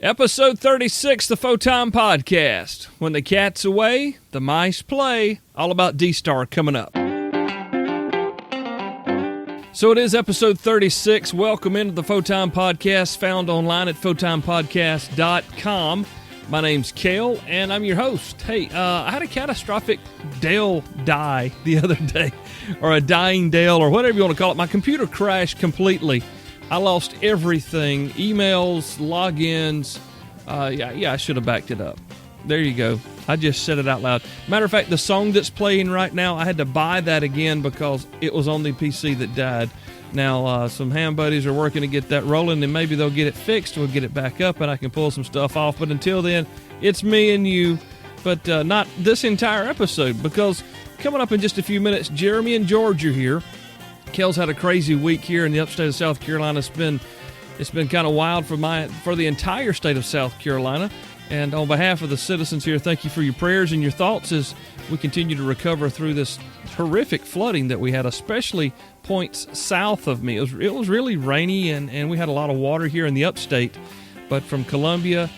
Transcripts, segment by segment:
Episode 36, the Photime Podcast. When the cat's away, the mice play. All about DStar coming up. So it is episode 36. Welcome into the Photime Podcast, found online at photimepodcast.com. My name's Cale, and I'm your host. Hey, I had a catastrophic Dell die the other day, or a dying Dell, or whatever you want to call it. My computer crashed completely. I lost everything, emails, logins. I should have backed it up. There you go. I just said it out loud. Matter of fact, the song that's playing right now, I had to buy that again because it was on the PC that died. Now, some ham buddies are working to get that rolling, and maybe they'll get it fixed. We'll get it back up, and I can pull some stuff off. But until then, it's me and you, but not this entire episode, because coming up in just a few minutes, Jeremy and George are here. Kel's had a crazy week here in the upstate of South Carolina. It's been kind of wild for the entire state of South Carolina. And on behalf of the citizens here, thank you for your prayers and your thoughts as we continue to recover through this horrific flooding that we had, especially points south of me. It was really rainy, and we had a lot of water here in the upstate. But from Columbia,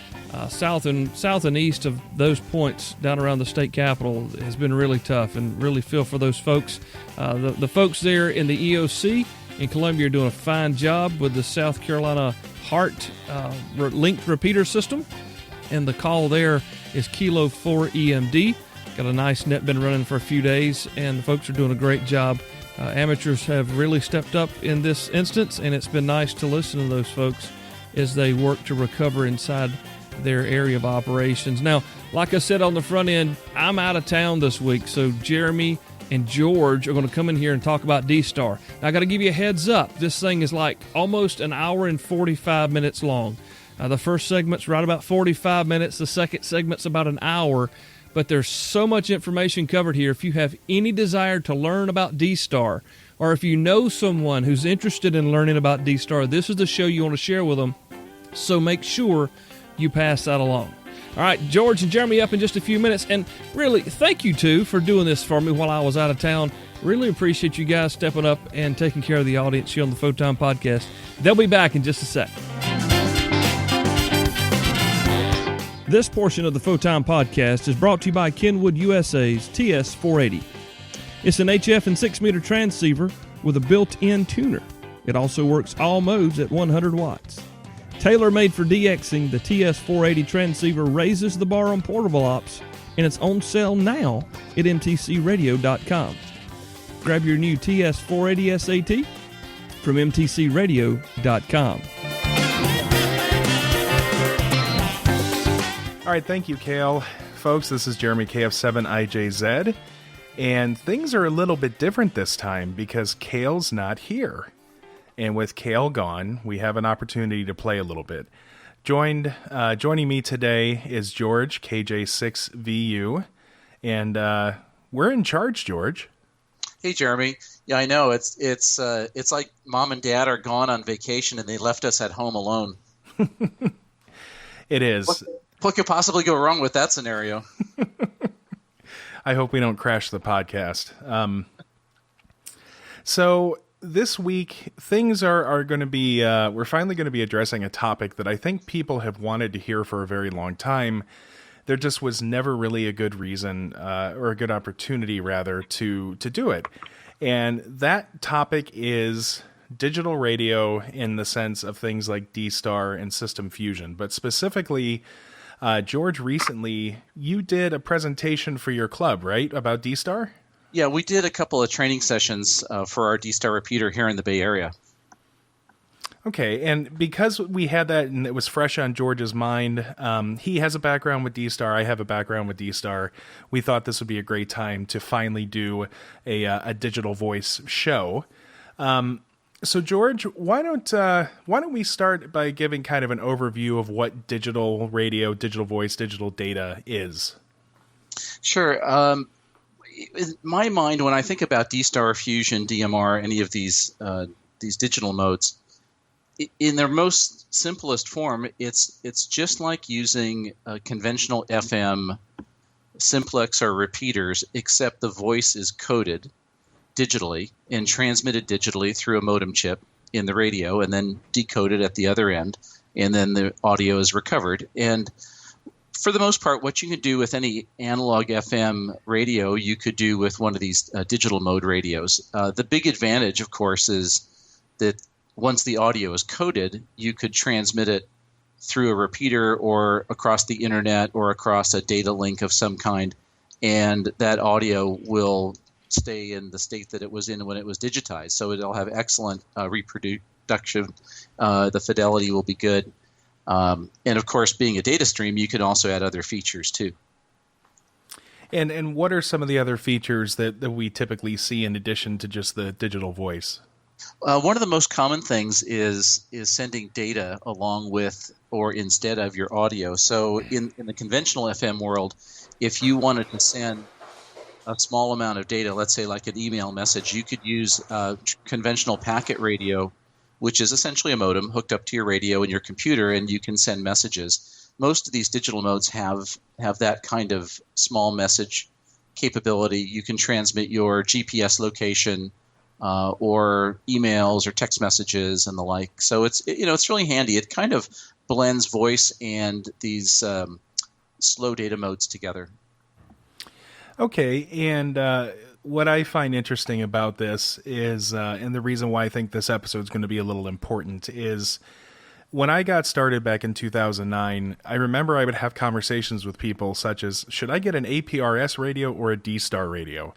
south and east of those points down around the state capitol has been really tough, and really feel for those folks. The folks there in the EOC in Columbia are doing a fine job with the South Carolina Heart linked repeater system, and the call there is Kilo 4 EMD. Got a nice net been running for a few days, and the folks are doing a great job. Amateurs have really stepped up in this instance, and it's been nice to listen to those folks as they work to recover inside their area of operations. Now, like I said on the front end, I'm out of town this week, so Jeremy and George are going to come in here and talk about DStar. Now, I got to give you a heads up. This thing is like almost an hour and 45 minutes long. The first segment's right about 45 minutes. The second segment's about an hour. But there's so much information covered here. If you have any desire to learn about DStar, or if you know someone who's interested in learning about DStar, this is the show you want to share with them. So make sure you pass that along. All right, George and Jeremy up in just a few minutes. And really, thank you, too, for doing this for me while I was out of town. Really appreciate you guys stepping up and taking care of the audience here on the Photime Podcast. They'll be back in just a sec. This portion of the Photime Podcast is brought to you by Kenwood USA's TS480. It's an HF and 6-meter transceiver with a built-in tuner. It also works all modes at 100 watts. Tailor-made for DXing, the TS480 transceiver raises the bar on portable ops, and it's on sale now at mtcradio.com. Grab your new TS480 SAT from mtcradio.com. All right, thank you, Cale. Folks, this is Jeremy KF7IJZ, and things are a little bit different this time because Cale's not here. And with Cale gone, we have an opportunity to play a little bit. Joining me today is George, KJ6VU, and we're in charge, George. Hey, Jeremy. Yeah, I know. It's like Mom and Dad are gone on vacation and they left us at home alone. It is. What could possibly go wrong with that scenario? I hope we don't crash the podcast. So this week, things are going to be, we're finally going to be addressing a topic that I think people have wanted to hear for a very long time. There just was never really a good reason, or a good opportunity, rather, to do it. And that topic is digital radio in the sense of things like DStar and System Fusion. But specifically, George, recently, you did a presentation for your club, right, about DStar? Yeah, we did a couple of training sessions for our DStar repeater here in the Bay Area. Okay, and because we had that and it was fresh on George's mind, he has a background with DStar, I have a background with DStar, we thought this would be a great time to finally do a digital voice show. So George, why don't we start by giving kind of an overview of what digital radio, digital voice, digital data is? Sure. In my mind, when I think about DStar, Fusion, DMR, any of these digital modes, in their most simplest form, it's just like using a conventional FM simplex or repeaters, except the voice is coded digitally and transmitted digitally through a modem chip in the radio and then decoded at the other end and then the audio is recovered. And for the most part, what you can do with any analog FM radio, you could do with one of these digital mode radios. The big advantage, of course, is that once the audio is coded, you could transmit it through a repeater or across the internet or across a data link of some kind, and that audio will stay in the state that it was in when it was digitized. So it'll have excellent reproduction. The fidelity will be good. And of course, being a data stream, you can also add other features too. And what are some of the other features that we typically see in addition to just the digital voice? One of the most common things is sending data along with or instead of your audio. So in the conventional FM world, if you wanted to send a small amount of data, let's say like an email message, you could use conventional packet radio, which is essentially a modem hooked up to your radio and your computer, and you can send messages. Most of these digital modes have that kind of small message capability. You can transmit your GPS location or emails or text messages and the like. So it's really handy. It kind of blends voice and these slow data modes together. Okay, and what I find interesting about this is, and the reason why I think this episode is going to be a little important, is when I got started back in 2009, I remember I would have conversations with people such as, should I get an APRS radio or a DStar radio?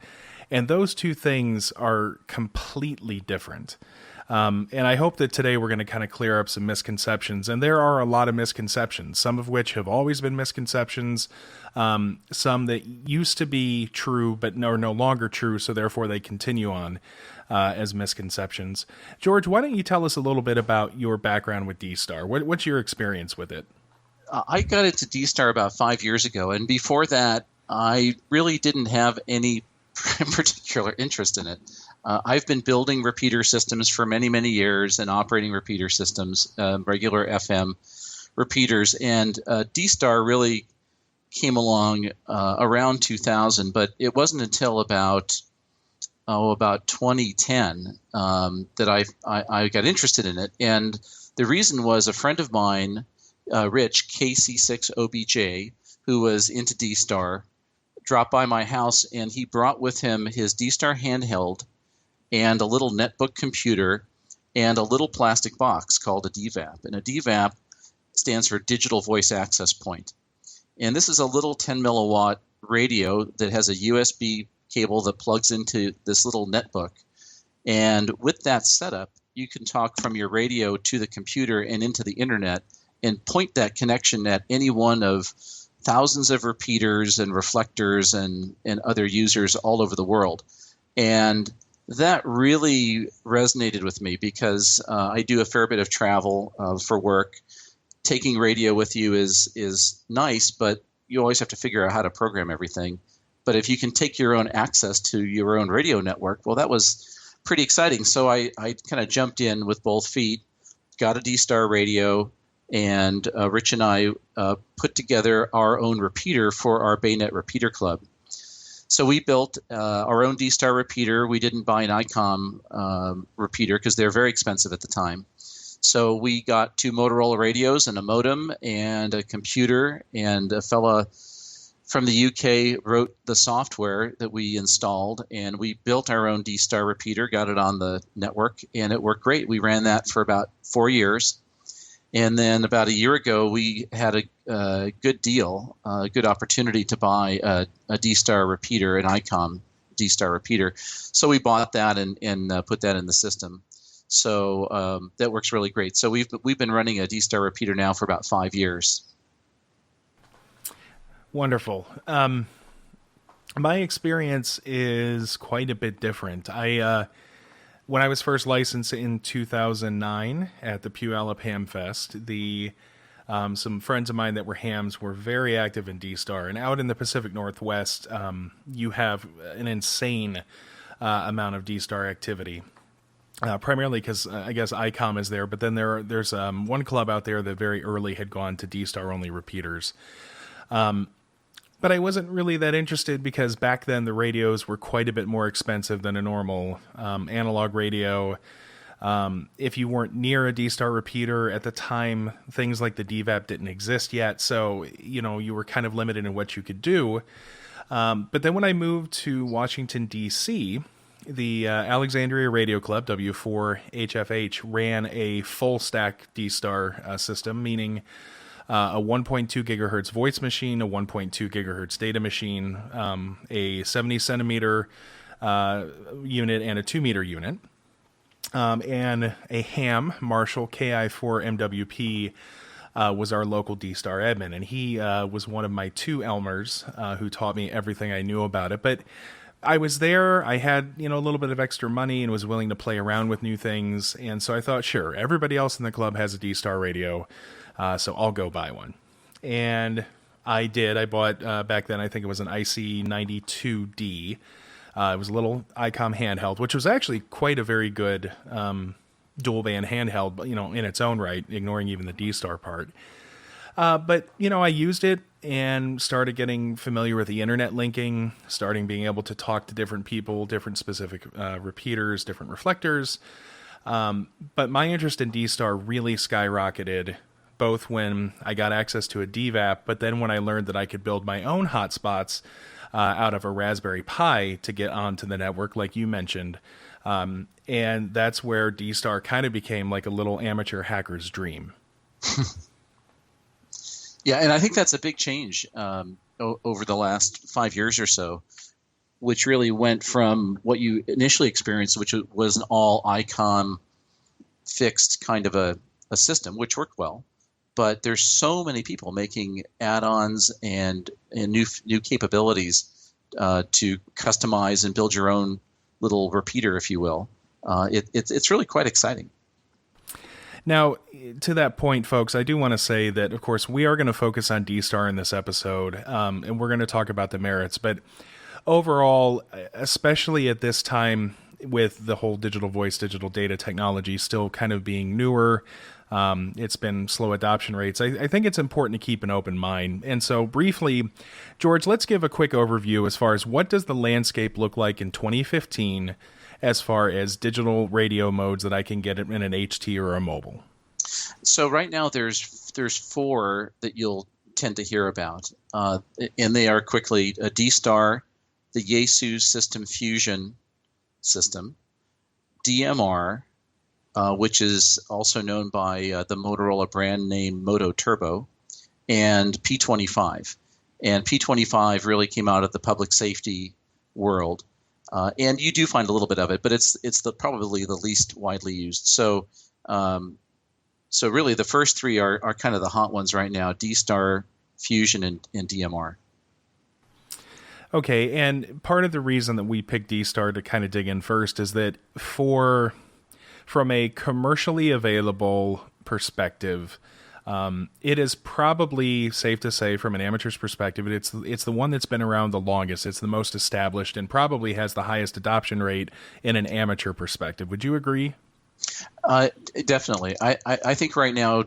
And those two things are completely different. And I hope that today we're going to kind of clear up some misconceptions. And there are a lot of misconceptions, some of which have always been misconceptions, some that used to be true but are no longer true, so therefore they continue on as misconceptions. George, why don't you tell us a little bit about your background with DStar? What's your experience with it? I got into DStar about 5 years ago, and before that, I really didn't have any particular interest in it. I've been building repeater systems for many, many years and operating repeater systems, regular FM repeaters. And DStar really came along around 2000, but it wasn't until about 2010 that I got interested in it. And the reason was a friend of mine, Rich, KC6OBJ, who was into DStar, dropped by my house, and he brought with him his DStar handheld and a little netbook computer and a little plastic box called a DVAP. And a DVAP stands for Digital Voice Access Point. And this is a little 10 milliwatt radio that has a USB cable that plugs into this little netbook. And with that setup, you can talk from your radio to the computer and into the internet and point that connection at any one of thousands of repeaters and reflectors and other users all over the world. And that really resonated with me because I do a fair bit of travel for work. Taking radio with you is nice, but you always have to figure out how to program everything. But if you can take your own access to your own radio network, well, that was pretty exciting. So I kind of jumped in with both feet, got a DStar radio, and Rich and I put together our own repeater for our Baynet Repeater Club. So we built our own DStar repeater. We didn't buy an ICOM repeater because they're very expensive at the time. So we got 2 Motorola radios and a modem and a computer, and a fella from the UK wrote the software that we installed, and we built our own DStar repeater, got it on the network, and it worked great. We ran that for about 4 years. And then about a year ago, we had a good deal, a good opportunity to buy a DStar repeater, an ICOM DStar repeater. So we bought that and put that in the system. So that works really great. So we've been running a DStar repeater now for about 5 years. Wonderful. My experience is quite a bit different. When I was first licensed in 2009 at the Puyallup Ham Fest, some friends of mine that were hams were very active in DStar. And out in the Pacific Northwest, you have an insane amount of DStar activity. Primarily because I guess ICOM is there, but then there's one club out there that very early had gone to DStar-only repeaters. But I wasn't really that interested because back then the radios were quite a bit more expensive than a normal analog radio. If you weren't near a DStar repeater at the time, things like the DVAP didn't exist yet, so you were kind of limited in what you could do. But then when I moved to Washington, D.C., the Alexandria Radio Club, W4HFH, ran a full stack DStar system, meaning a 1.2 gigahertz voice machine, a 1.2 gigahertz data machine, a 70 centimeter unit, and a 2 meter unit. And a ham, Marshall KI4 MWP, was our local DStar admin. And he was one of my two Elmers who taught me everything I knew about it. But I was there, I had, a little bit of extra money and was willing to play around with new things. And so I thought, sure, everybody else in the club has a DStar radio, so I'll go buy one. And I did. I bought, back then, I think it was an IC92D. It was a little ICOM handheld, which was actually quite a very good dual band handheld, in its own right, ignoring even the DStar part. But I used it and started getting familiar with the internet linking, starting being able to talk to different people, different specific repeaters, different reflectors. But my interest in DStar really skyrocketed, both when I got access to a DVAP, but then when I learned that I could build my own hotspots out of a Raspberry Pi to get onto the network, like you mentioned. And that's where DStar kind of became like a little amateur hacker's dream. Yeah, and I think that's a big change over the last 5 years or so, which really went from what you initially experienced, which was an all ICOM fixed kind of a system, which worked well. But there's so many people making add-ons and new capabilities to customize and build your own little repeater, if you will. It's really quite exciting. Now, to that point, folks, I do want to say that, of course, we are going to focus on DStar in this episode, and we're going to talk about the merits. But overall, especially at this time with the whole digital voice, digital data technology still kind of being newer, it's been slow adoption rates. I think it's important to keep an open mind. And so briefly, George, let's give a quick overview as far as what does the landscape look like in 2015 as far as digital radio modes that I can get in an HT or a mobile. So right now there's four that you'll tend to hear about, and they are quickly a DStar, the Yaesu System Fusion system, DMR, which is also known by the Motorola brand name Moto Turbo, and P25. And P25 really came out of the public safety world. And you do find a little bit of it, but it's probably the least widely used. So really the first three are kind of the hot ones right now: DStar, Fusion, and DMR. Okay, and part of the reason that we picked DStar to kind of dig in first is that from a commercially available perspective, it is probably safe to say from an amateur's perspective, it's the one that's been around the longest. It's the most established and probably has the highest adoption rate in an amateur perspective. Would you agree? Definitely. I think right now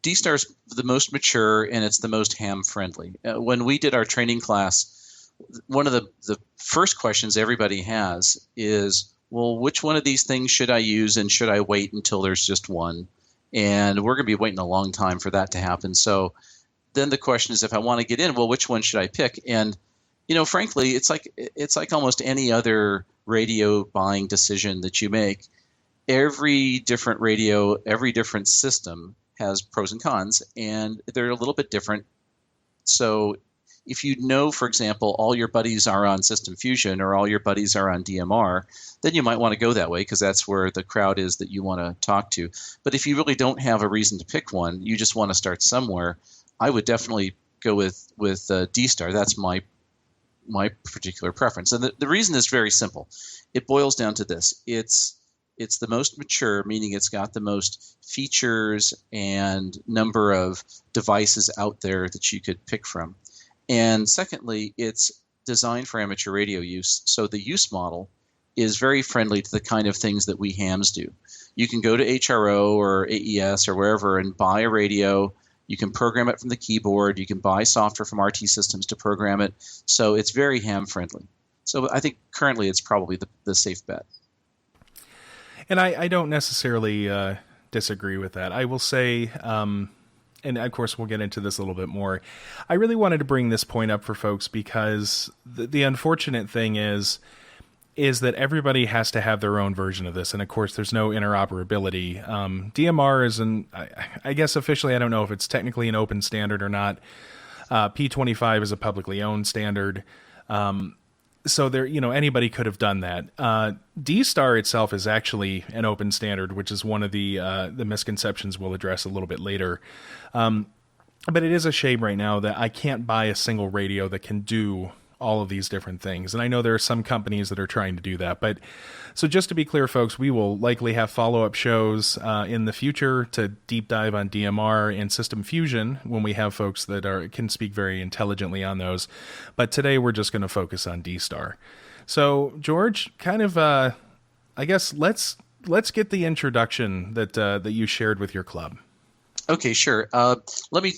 DStar is the most mature and it's the most ham-friendly. When we did our training class, one of the first questions everybody has is, well, which one of these things should I use and should I wait until there's just one? And we're going to be waiting a long time for that to happen. So then the question is, if I want to get in, well, which one should I pick? And, frankly, it's like almost any other radio buying decision that you make. Every different radio, every different system has pros and cons, and they're a little bit different. So if you know, for example, all your buddies are on System Fusion or all your buddies are on DMR, then you might want to go that way because that's where the crowd is that you want to talk to. But if you really don't have a reason to pick one, you just want to start somewhere, I would definitely go with DStar. That's my particular preference. And the reason is very simple. It boils down to this. It's the most mature, meaning it's got the most features and number of devices out there that you could pick from. And secondly, it's designed for amateur radio use. So the use model is very friendly to the kind of things that we hams do. You can go to HRO or AES or wherever and buy a radio. You can program it from the keyboard. You can buy software from RT Systems to program it. So it's very ham friendly. So I think currently it's probably the safe bet. And I don't necessarily disagree with that. I will say, and of course we'll get into this a little bit more, I really wanted to bring this point up for folks because the unfortunate thing is that everybody has to have their own version of this. And of course, there's no interoperability. DMR is I guess officially, I don't know if it's technically an open standard or not. P25 is a publicly owned standard. So there, anybody could have done that. DStar itself is actually an open standard, which is one of the misconceptions we'll address a little bit later. But it is a shame right now that I can't buy a single radio that can do all of these different things. And I know there are some companies that are trying to do that. But so just to be clear, folks, we will likely have follow-up shows in the future to deep dive on DMR and System Fusion when we have folks that can speak very intelligently on those. But today we're just going to focus on DStar. So George, kind of, I guess let's get the introduction that you shared with your club. Okay, sure. Let me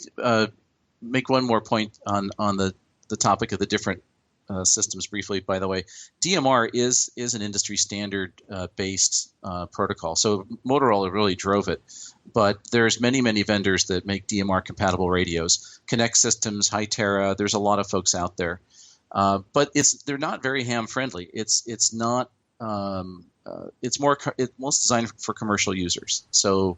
make one more point on the topic of the different systems briefly. By the way, DMR is an industry standard based protocol. So Motorola really drove it, but there's many vendors that make DMR compatible radios. Connect Systems, Hytera. There's a lot of folks out there, but they're not very ham friendly. It's not. It's most designed for commercial users. So.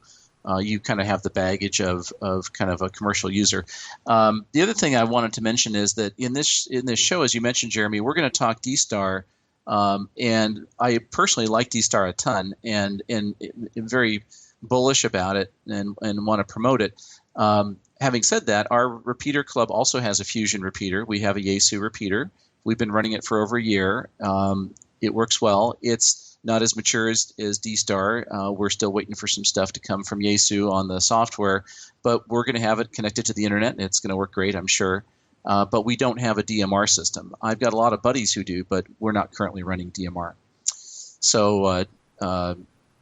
You kind of have the baggage of kind of a commercial user. The other thing I wanted to mention is that in this show, as you mentioned, Jeremy, we're going to talk DStar, and I personally like DStar a ton, and am very bullish about it and want to promote it. Having said that, our repeater club also has a Fusion repeater. We have a Yaesu repeater. We've been running it for over a year. It works well. It's not as mature as DStar. We're still waiting for some stuff to come from Yaesu on the software, but we're going to have it connected to the internet, and it's going to work great, I'm sure. But we don't have a DMR system. I've got a lot of buddies who do, but we're not currently running DMR. So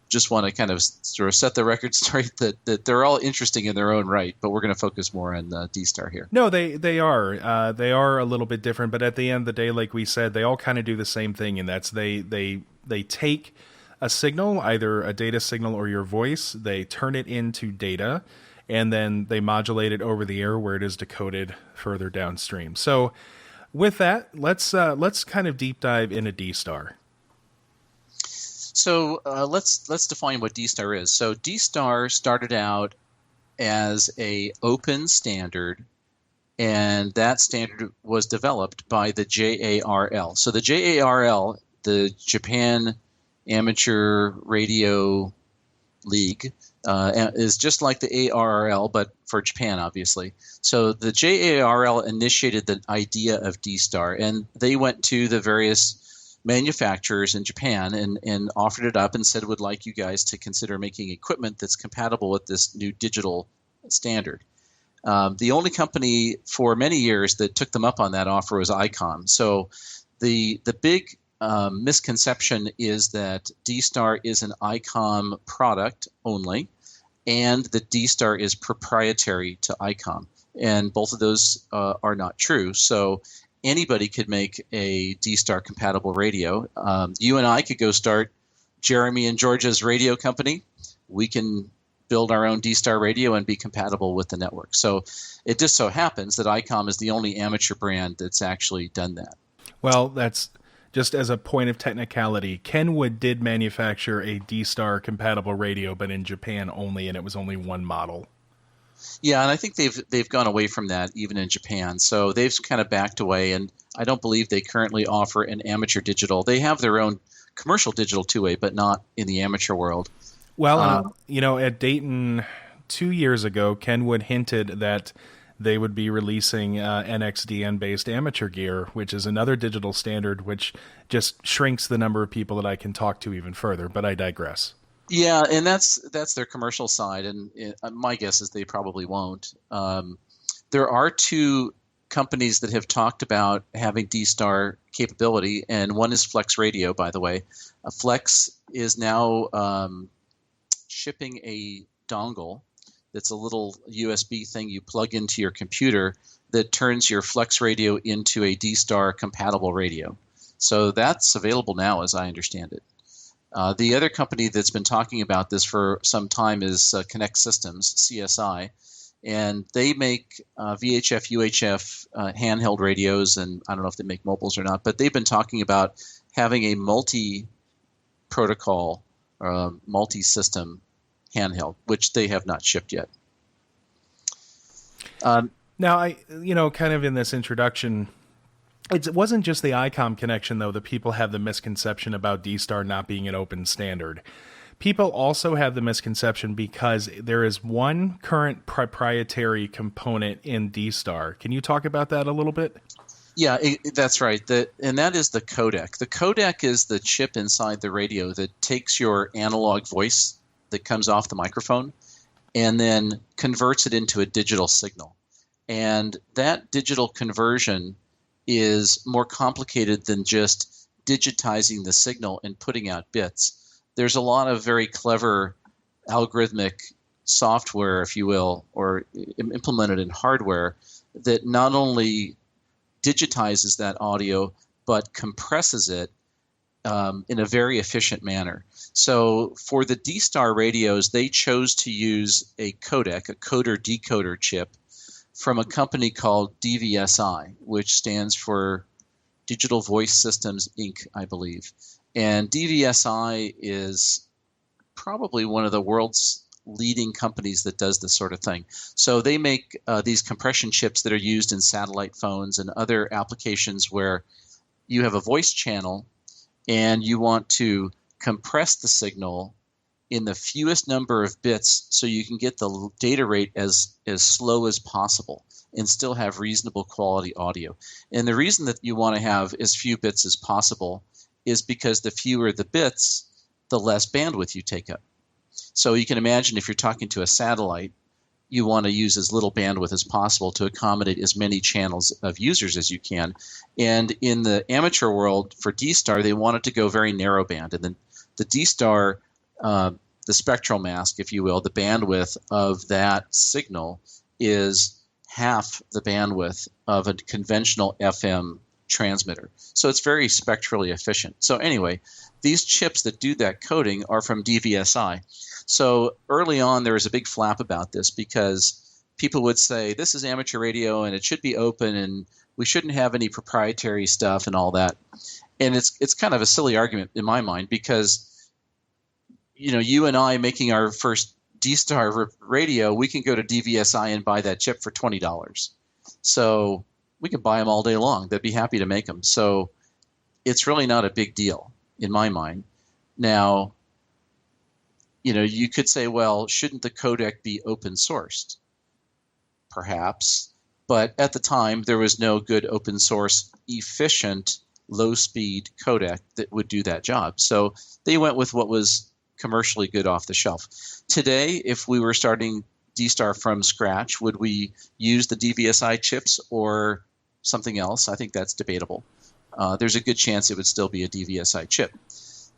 just want to kind of sort of set the record straight that they're all interesting in their own right, but we're going to focus more on DStar here. No, they are. They are a little bit different, but at the end of the day, like we said, they all kind of do the same thing, and that's they take a signal, either a data signal or your voice, they turn it into data, and then they modulate it over the air where it is decoded further downstream. So with that, let's kind of deep dive into DStar. So let's define what DStar is. So DStar started out as a open standard, and that standard was developed by the JARL. So the JARL, the Japan Amateur Radio League, is just like the ARRL, but for Japan, obviously. So the JARL initiated the idea of DStar, and they went to the various manufacturers in Japan and offered it up and said, would like you guys to consider making equipment that's compatible with this new digital standard. The only company for many years that took them up on that offer was ICOM. So the big misconception is that DStar is an ICOM product only, and that DStar is proprietary to ICOM. And both of those are not true. So anybody could make a DStar compatible radio. You and I could go start Jeremy and George's radio company. We can build our own DStar radio and be compatible with the network. So it just so happens that ICOM is the only amateur brand that's actually done that. Well, that's just as a point of technicality. Kenwood did manufacture a DStar compatible radio, but in Japan only, and it was only one model. Yeah, and I think they've gone away from that even in Japan. So they've kind of backed away, and I don't believe they currently offer an amateur digital. They have their own commercial digital two-way, but not in the amateur world. Well, at Dayton 2 years ago, Kenwood hinted that they would be releasing NXDN-based amateur gear, which is another digital standard, which just shrinks the number of people that I can talk to even further. But I digress. Yeah, and that's their commercial side, and my guess is they probably won't. There are two companies that have talked about having DStar capability, and one is Flex Radio, by the way. Flex is now shipping a dongle that's a little USB thing you plug into your computer that turns your Flex Radio into a DStar compatible radio. So that's available now, as I understand it. The other company that's been talking about this for some time is Connect Systems, CSI, and they make VHF, UHF handheld radios, and I don't know if they make mobiles or not, but they've been talking about having a multi-protocol, multi-system handheld, which they have not shipped yet. Now, kind of in this introduction, it wasn't just the ICOM connection, though, that people have the misconception about DStar not being an open standard. People also have the misconception because there is one current proprietary component in DStar. Can you talk about that a little bit? Yeah, that's right. And that is the codec. The codec is the chip inside the radio that takes your analog voice that comes off the microphone and then converts it into a digital signal. And that digital conversion is more complicated than just digitizing the signal and putting out bits. There's a lot of very clever algorithmic software, if you will, or implemented in hardware that not only digitizes that audio, but compresses it in a very efficient manner. So for the DStar radios, they chose to use a codec, a coder-decoder chip, from a company called DVSI, which stands for Digital Voice Systems, Inc., I believe. And DVSI is probably one of the world's leading companies that does this sort of thing. So they make these compression chips that are used in satellite phones and other applications where you have a voice channel and you want to compress the signal in the fewest number of bits so you can get the data rate as slow as possible and still have reasonable quality audio. And the reason that you want to have as few bits as possible is because the fewer the bits, the less bandwidth you take up. So you can imagine if you're talking to a satellite, you want to use as little bandwidth as possible to accommodate as many channels of users as you can. And in the amateur world, for DStar, they wanted to go very narrow band. And then the DStar, the spectral mask, if you will, the bandwidth of that signal is half the bandwidth of a conventional FM transmitter. So it's very spectrally efficient. So anyway, these chips that do that coding are from DVSI. So early on, there was a big flap about this because people would say, this is amateur radio and it should be open and we shouldn't have any proprietary stuff and all that. And it's kind of a silly argument in my mind because, you and I making our first DStar radio, we can go to DVSI and buy that chip for $20. So we could buy them all day long. They'd be happy to make them. So it's really not a big deal in my mind. Now, you could say, well, shouldn't the codec be open sourced? Perhaps. But at the time, there was no good open source, efficient, low-speed codec that would do that job. So they went with what was commercially good off the shelf. Today, if we were starting DStar from scratch, would we use the DVSI chips or something else? I think that's debatable. There's a good chance it would still be a DVSI chip.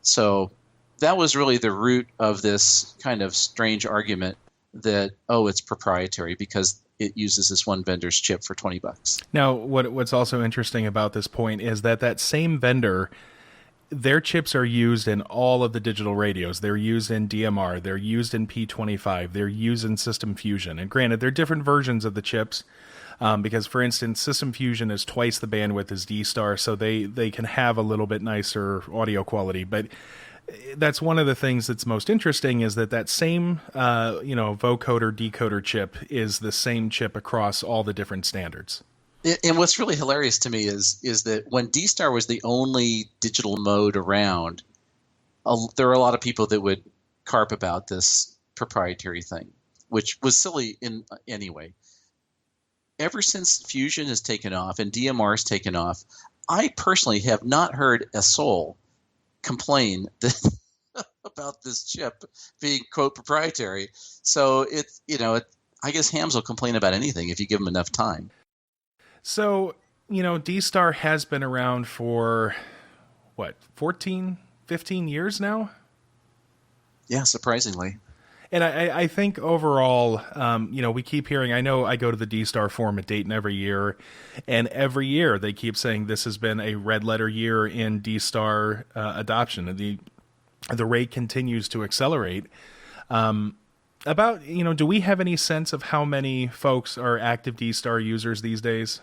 So that was really the root of this kind of strange argument that, it's proprietary because it uses this one vendor's chip for $20. Now, what's also interesting about this point is that same vendor, their chips are used in all of the digital radios. They're used in DMR. They're used in P25. They're used in System Fusion. And granted, they're different versions of the chips because, for instance, System Fusion is twice the bandwidth as DStar, so they can have a little bit nicer audio quality. But that's one of the things that's most interesting is that same, vocoder decoder chip is the same chip across all the different standards. And what's really hilarious to me is that when DStar was the only digital mode around, there were a lot of people that would carp about this proprietary thing, which was silly in anyway. Ever since Fusion has taken off and DMR has taken off, I personally have not heard a soul complain about this chip being, quote, proprietary. So I guess hams will complain about anything if you give them enough time. So, DStar has been around for, 14, 15 years now? Yeah, surprisingly. And I think overall, we keep hearing, I know I go to the DStar forum at Dayton every year, and every year they keep saying this has been a red letter year in DStar adoption. the rate continues to accelerate. Do we have any sense of how many folks are active DStar users these days?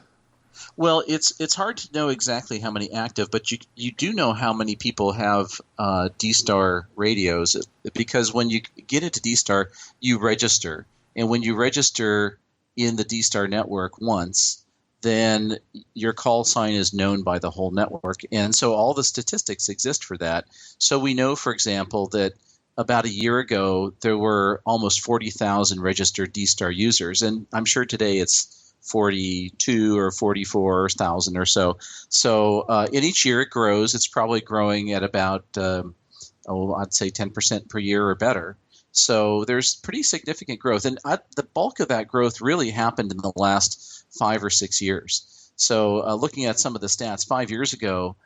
Well, it's hard to know exactly how many active, but you do know how many people have DStar radios, because when you get into DStar, you register, and when you register in the DStar network once, then your call sign is known by the whole network, and so all the statistics exist for that. So we know, for example, that about a year ago there were almost 40,000 registered DStar users, and I'm sure today it's 42 or 44,000 or so. So in each year it grows. It's probably growing at about, I'd say 10% per year or better. So there's pretty significant growth. And the bulk of that growth really happened in the last 5 or 6 years. So looking at some of the stats, 5 years ago,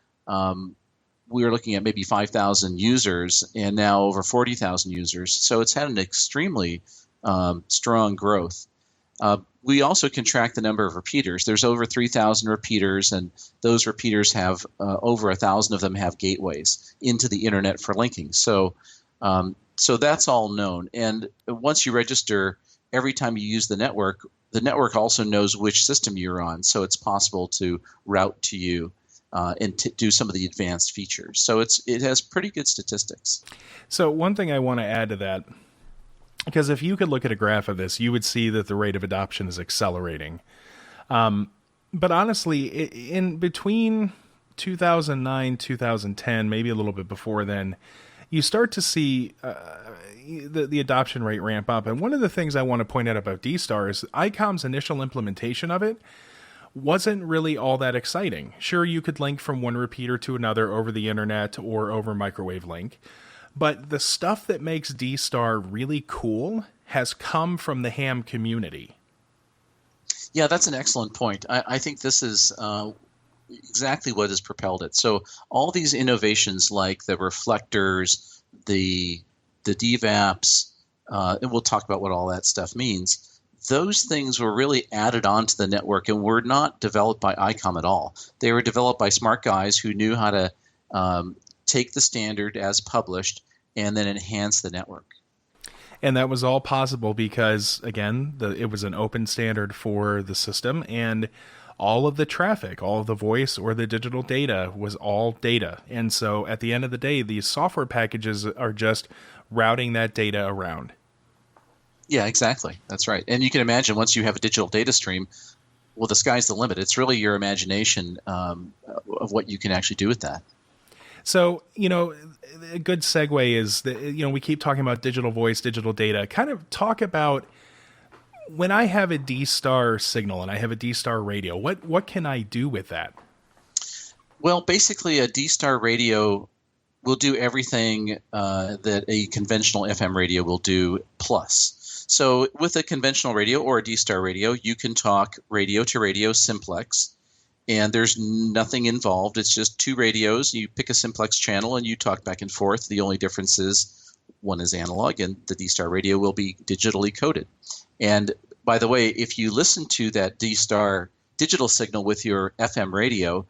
we were looking at maybe 5,000 users, and now over 40,000 users. So it's had an extremely strong growth. We also can track the number of repeaters. There's over 3,000 repeaters, and those repeaters have over 1,000 of them have gateways into the internet for linking. So that's all known. And once you register, every time you use the network also knows which system you're on. So it's possible to route to you and do some of the advanced features. So it has pretty good statistics. So one thing I want to add to that, because if you could look at a graph of this, you would see that the rate of adoption is accelerating. But honestly, in between 2009, 2010, maybe a little bit before then, you start to see the adoption rate ramp up. And one of the things I want to point out about DStar is ICOM's initial implementation of it wasn't really all that exciting. Sure, you could link from one repeater to another over the internet or over microwave link. But the stuff that makes DStar really cool has come from the ham community. Yeah, that's an excellent point. I think this is exactly what has propelled it. So all these innovations like the reflectors, the DVAPs, and we'll talk about what all that stuff means, those things were really added onto the network and were not developed by ICOM at all. They were developed by smart guys who knew how to take the standard as published and then enhance the network. And that was all possible because, again, it was an open standard for the system, and all of the traffic, all of the voice or the digital data was all data. And so at the end of the day, these software packages are just routing that data around. Yeah, exactly. That's right. And you can imagine once you have a digital data stream, well, the sky's the limit. It's really your imagination of what you can actually do with that. So, a good segue is that, we keep talking about digital voice, digital data. Kind of talk about when I have a DStar signal and I have a DStar radio, what can I do with that? Well, basically a DStar radio will do everything that a conventional FM radio will do plus. So with a conventional radio or a DStar radio, you can talk radio to radio simplex, and there's nothing involved. It's just two radios. You pick a simplex channel and you talk back and forth. The only difference is one is analog and the DStar radio will be digitally coded. And by the way, if you listen to that DStar digital signal with your FM radio,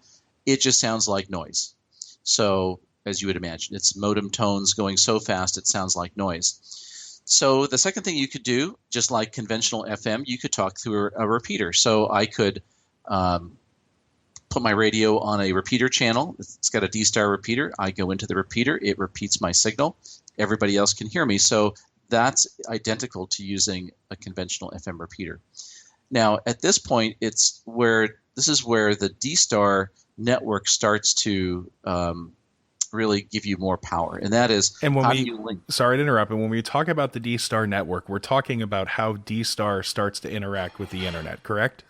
it just sounds like noise. So as you would imagine, it's modem tones going so fast it sounds like noise. So the second thing you could do, just like conventional FM, you could talk through a repeater. So I could put my radio on a repeater channel. It's got a DStar repeater. I go into the repeater. It repeats my signal. Everybody else can hear me. So that's identical to using a conventional FM repeater. Now, at this point, this is where the DStar network starts to really give you more power, and that is do you link. Sorry to interrupt, but when we talk about the DStar network, we're talking about how DStar starts to interact with the internet, correct?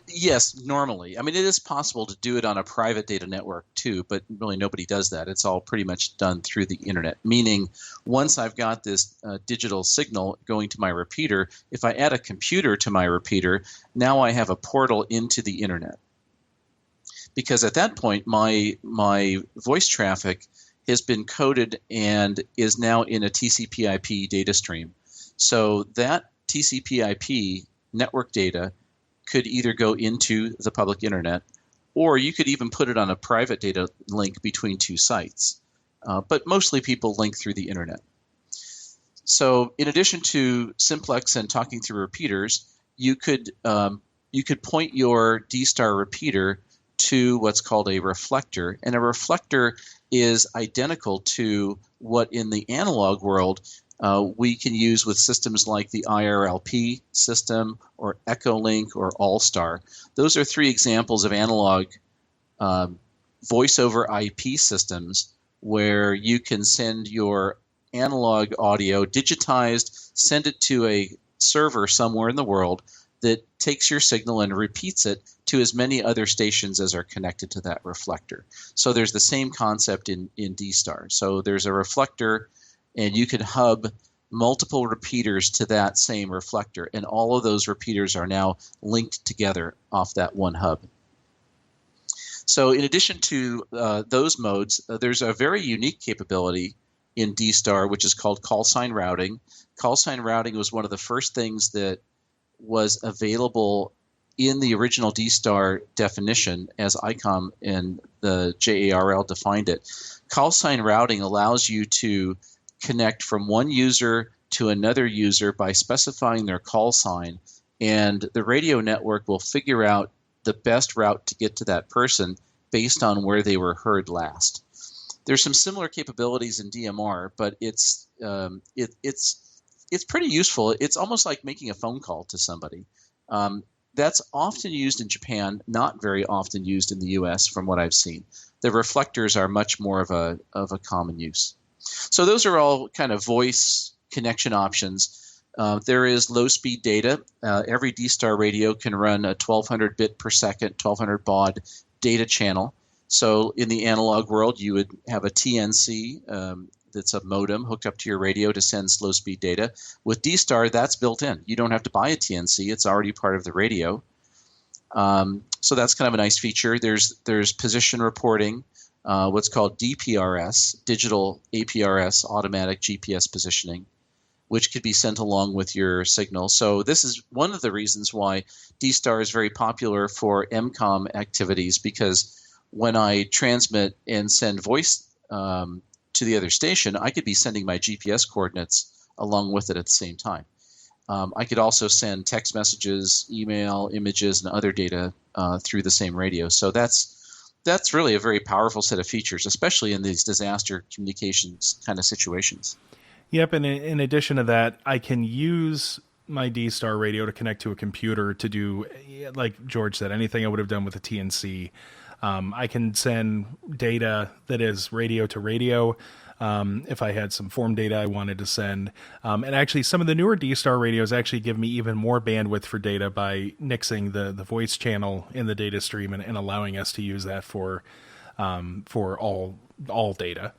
Yes, normally. I mean, it is possible to do it on a private data network too, but really nobody does that. It's all pretty much done through the internet, meaning once I've got this digital signal going to my repeater, if I add a computer to my repeater, now I have a portal into the internet. Because at that point, my voice traffic has been coded and is now in a TCP/IP data stream. So that TCP/IP network data could either go into the public internet, or you could even put it on a private data link between two sites. but mostly people link through the internet. So in addition to simplex and talking through repeaters, you could point your DStar repeater to what's called a reflector, and a reflector is identical to what in the analog world we can use with systems like the IRLP system or Echolink or Allstar. Those are three examples of analog voice over IP systems where you can send your analog audio digitized, send it to a server somewhere in the world that takes your signal and repeats it to as many other stations as are connected to that reflector. So there's the same concept in DStar. So there's a reflector, and you can hub multiple repeaters to that same reflector, and all of those repeaters are now linked together off that one hub. So in addition to those modes, there's a very unique capability in DStar, which is called call sign routing. Call sign routing was one of the first things that was available in the original DStar definition as ICOM and the JARL defined it. Call sign routing allows you to connect from one user to another user by specifying their call sign, and the radio network will figure out the best route to get to that person based on where they were heard last. There's some similar capabilities in DMR, but it's pretty useful. It's almost like making a phone call to somebody. That's often used in Japan, not very often used in the U.S. from what I've seen. The reflectors are much more of a common use. So those are all kind of voice connection options. There is low-speed data. Every DStar radio can run a 1200 bit per second, 1200 baud data channel. So in the analog world, you would have a TNC that's a modem hooked up to your radio to send slow-speed data. With DStar, that's built in. You don't have to buy a TNC. It's already part of the radio. So that's kind of a nice feature. There's position reporting, what's called DPRS, digital APRS, automatic GPS positioning, which could be sent along with your signal. So this is one of the reasons why DStar is very popular for MCOM activities, because when I transmit and send voice to the other station, I could be sending my GPS coordinates along with it at the same time. I could also send text messages, email, images, and other data through the same radio. So that's really a very powerful set of features, especially in these disaster communications kind of situations. Yep, and in addition to that, I can use my DStar radio to connect to a computer to do, like George said, anything I would have done with a TNC. I can send data that is radio to radio if I had some form data I wanted to send. And actually, some of the newer DStar radios actually give me even more bandwidth for data by nixing the voice channel in the data stream and allowing us to use that for all data.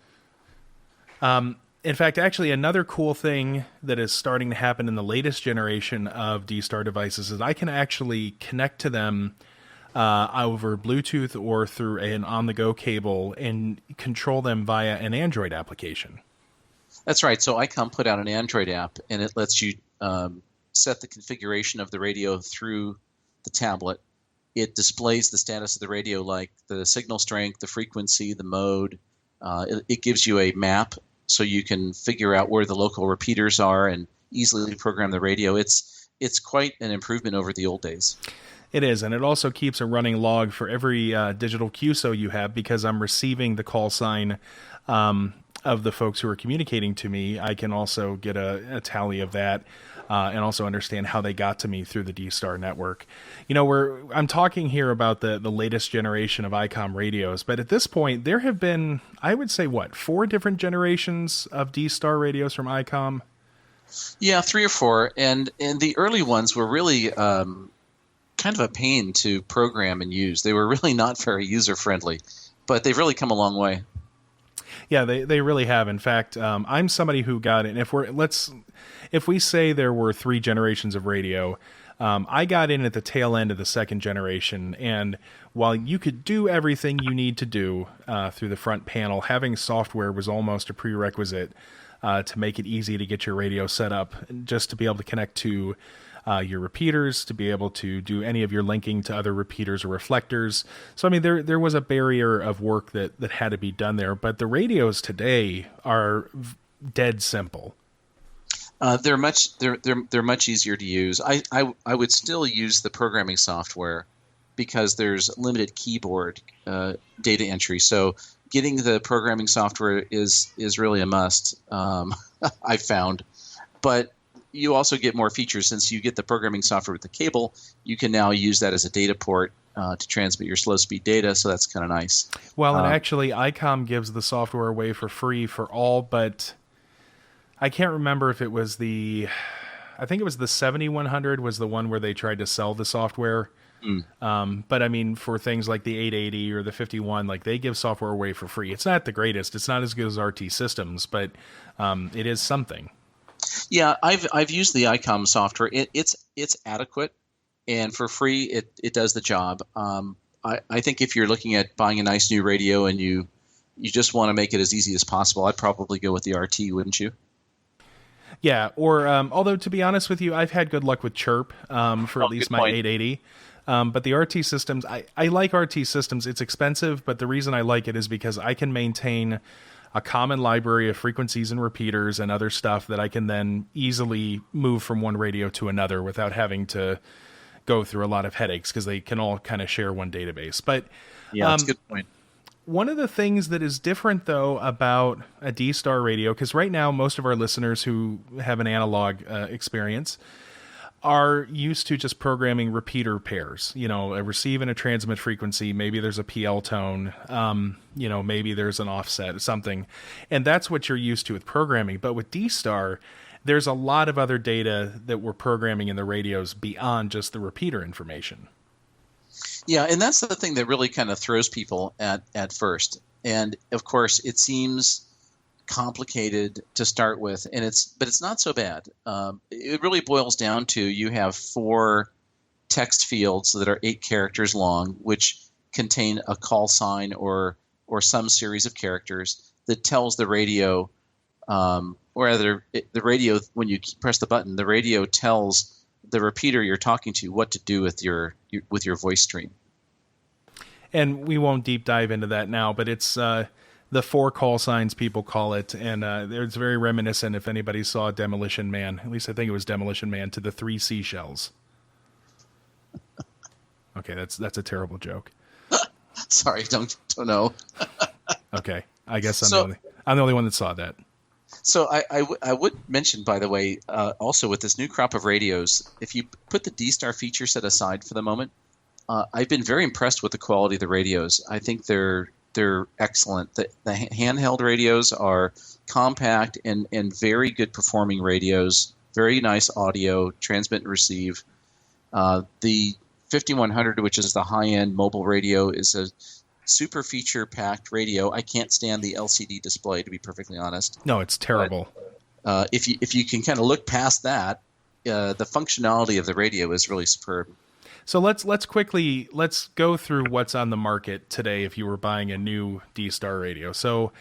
In fact, actually, another cool thing that is starting to happen in the latest generation of DStar devices is I can actually connect to them over Bluetooth or through an on-the-go cable and control them via an Android application. That's right. So ICOM put out an Android app, and it lets you set the configuration of the radio through the tablet. It displays the status of the radio, like the signal strength, the frequency, the mode. It gives you a map so you can figure out where the local repeaters are and easily program the radio. It's quite an improvement over the old days. It is, and it also keeps a running log for every digital QSO you have, because I'm receiving the call sign of the folks who are communicating to me. I can also get a tally of that and also understand how they got to me through the DStar network. You know, I'm talking here about the latest generation of ICOM radios, but at this point, there have been, I would say, 4 different generations of DStar radios from ICOM? Yeah, 3 or 4, and the early ones were really kind of a pain to program and use. They were really not very user-friendly, but they've really come a long way. Yeah, they really have. In fact, I'm somebody who got in. If we say there were 3 generations of radio, I got in at the tail end of the second generation, and while you could do everything you need to do through the front panel, having software was almost a prerequisite to make it easy to get your radio set up, just to be able to connect to your repeaters, to be able to do any of your linking to other repeaters or reflectors. So, I mean, there was a barrier of work that had to be done there. But the radios today are dead simple. They're much easier to use. I would still use the programming software because there's limited keyboard data entry. So getting the programming software is really a must. I found, but you also get more features since you get the programming software with the cable. You can now use that as a data port to transmit your slow speed data. So that's kind of nice. Well, and actually, ICOM gives the software away for free for all, but I can't remember if it was I think it was the 7100 was the one where they tried to sell the software. But I mean, for things like the 880 or the 51, like they give software away for free. It's not the greatest. It's not as good as RT Systems, but it is something. Yeah, I've used the ICOM software. It's adequate, and for free, it does the job. I think if you're looking at buying a nice new radio and you just want to make it as easy as possible, I'd probably go with the RT, wouldn't you? Yeah, or although to be honest with you, I've had good luck with Chirp for at least my 880. But the RT Systems, I like RT Systems. It's expensive, but the reason I like it is because I can maintain a common library of frequencies and repeaters and other stuff that I can then easily move from one radio to another without having to go through a lot of headaches because they can all kind of share one database. But yeah, that's a good point. One of the things that is different, though, about a DStar radio, because right now most of our listeners who have an analog experience are used to just programming repeater pairs, a receive and a transmit frequency. Maybe there's a PL tone, maybe there's an offset, something. And that's what you're used to with programming. But with DStar, there's a lot of other data that we're programming in the radios beyond just the repeater information. Yeah, and that's the thing that really kind of throws people at first. And of course, it seems complicated to start with, but it's not so bad. It really boils down to you have 4 text fields that are 8 characters long, which contain a call sign or some series of characters that tells the radio, or rather, the radio, when you press the button, the radio tells the repeater you're talking to what to do with your voice stream. And we won't deep dive into that now, but it's the 4 call signs people call it, and it's very reminiscent, if anybody saw Demolition Man, at least I think it was Demolition Man, to the 3 seashells. Okay, that's a terrible joke. Sorry, don't know. Okay, I guess I'm the only one that saw that. So I would mention, by the way, also with this new crop of radios, if you put the DStar feature set aside for the moment, I've been very impressed with the quality of the radios. I think they're excellent. The handheld radios are compact and very good performing radios, very nice audio, transmit and receive. The 5100, which is the high-end mobile radio, is a super feature-packed radio. I can't stand the LCD display, to be perfectly honest. No, it's terrible. But, if you can kind of look past that, the functionality of the radio is really superb. So let's go through what's on the market today if you were buying a new DStar radio. So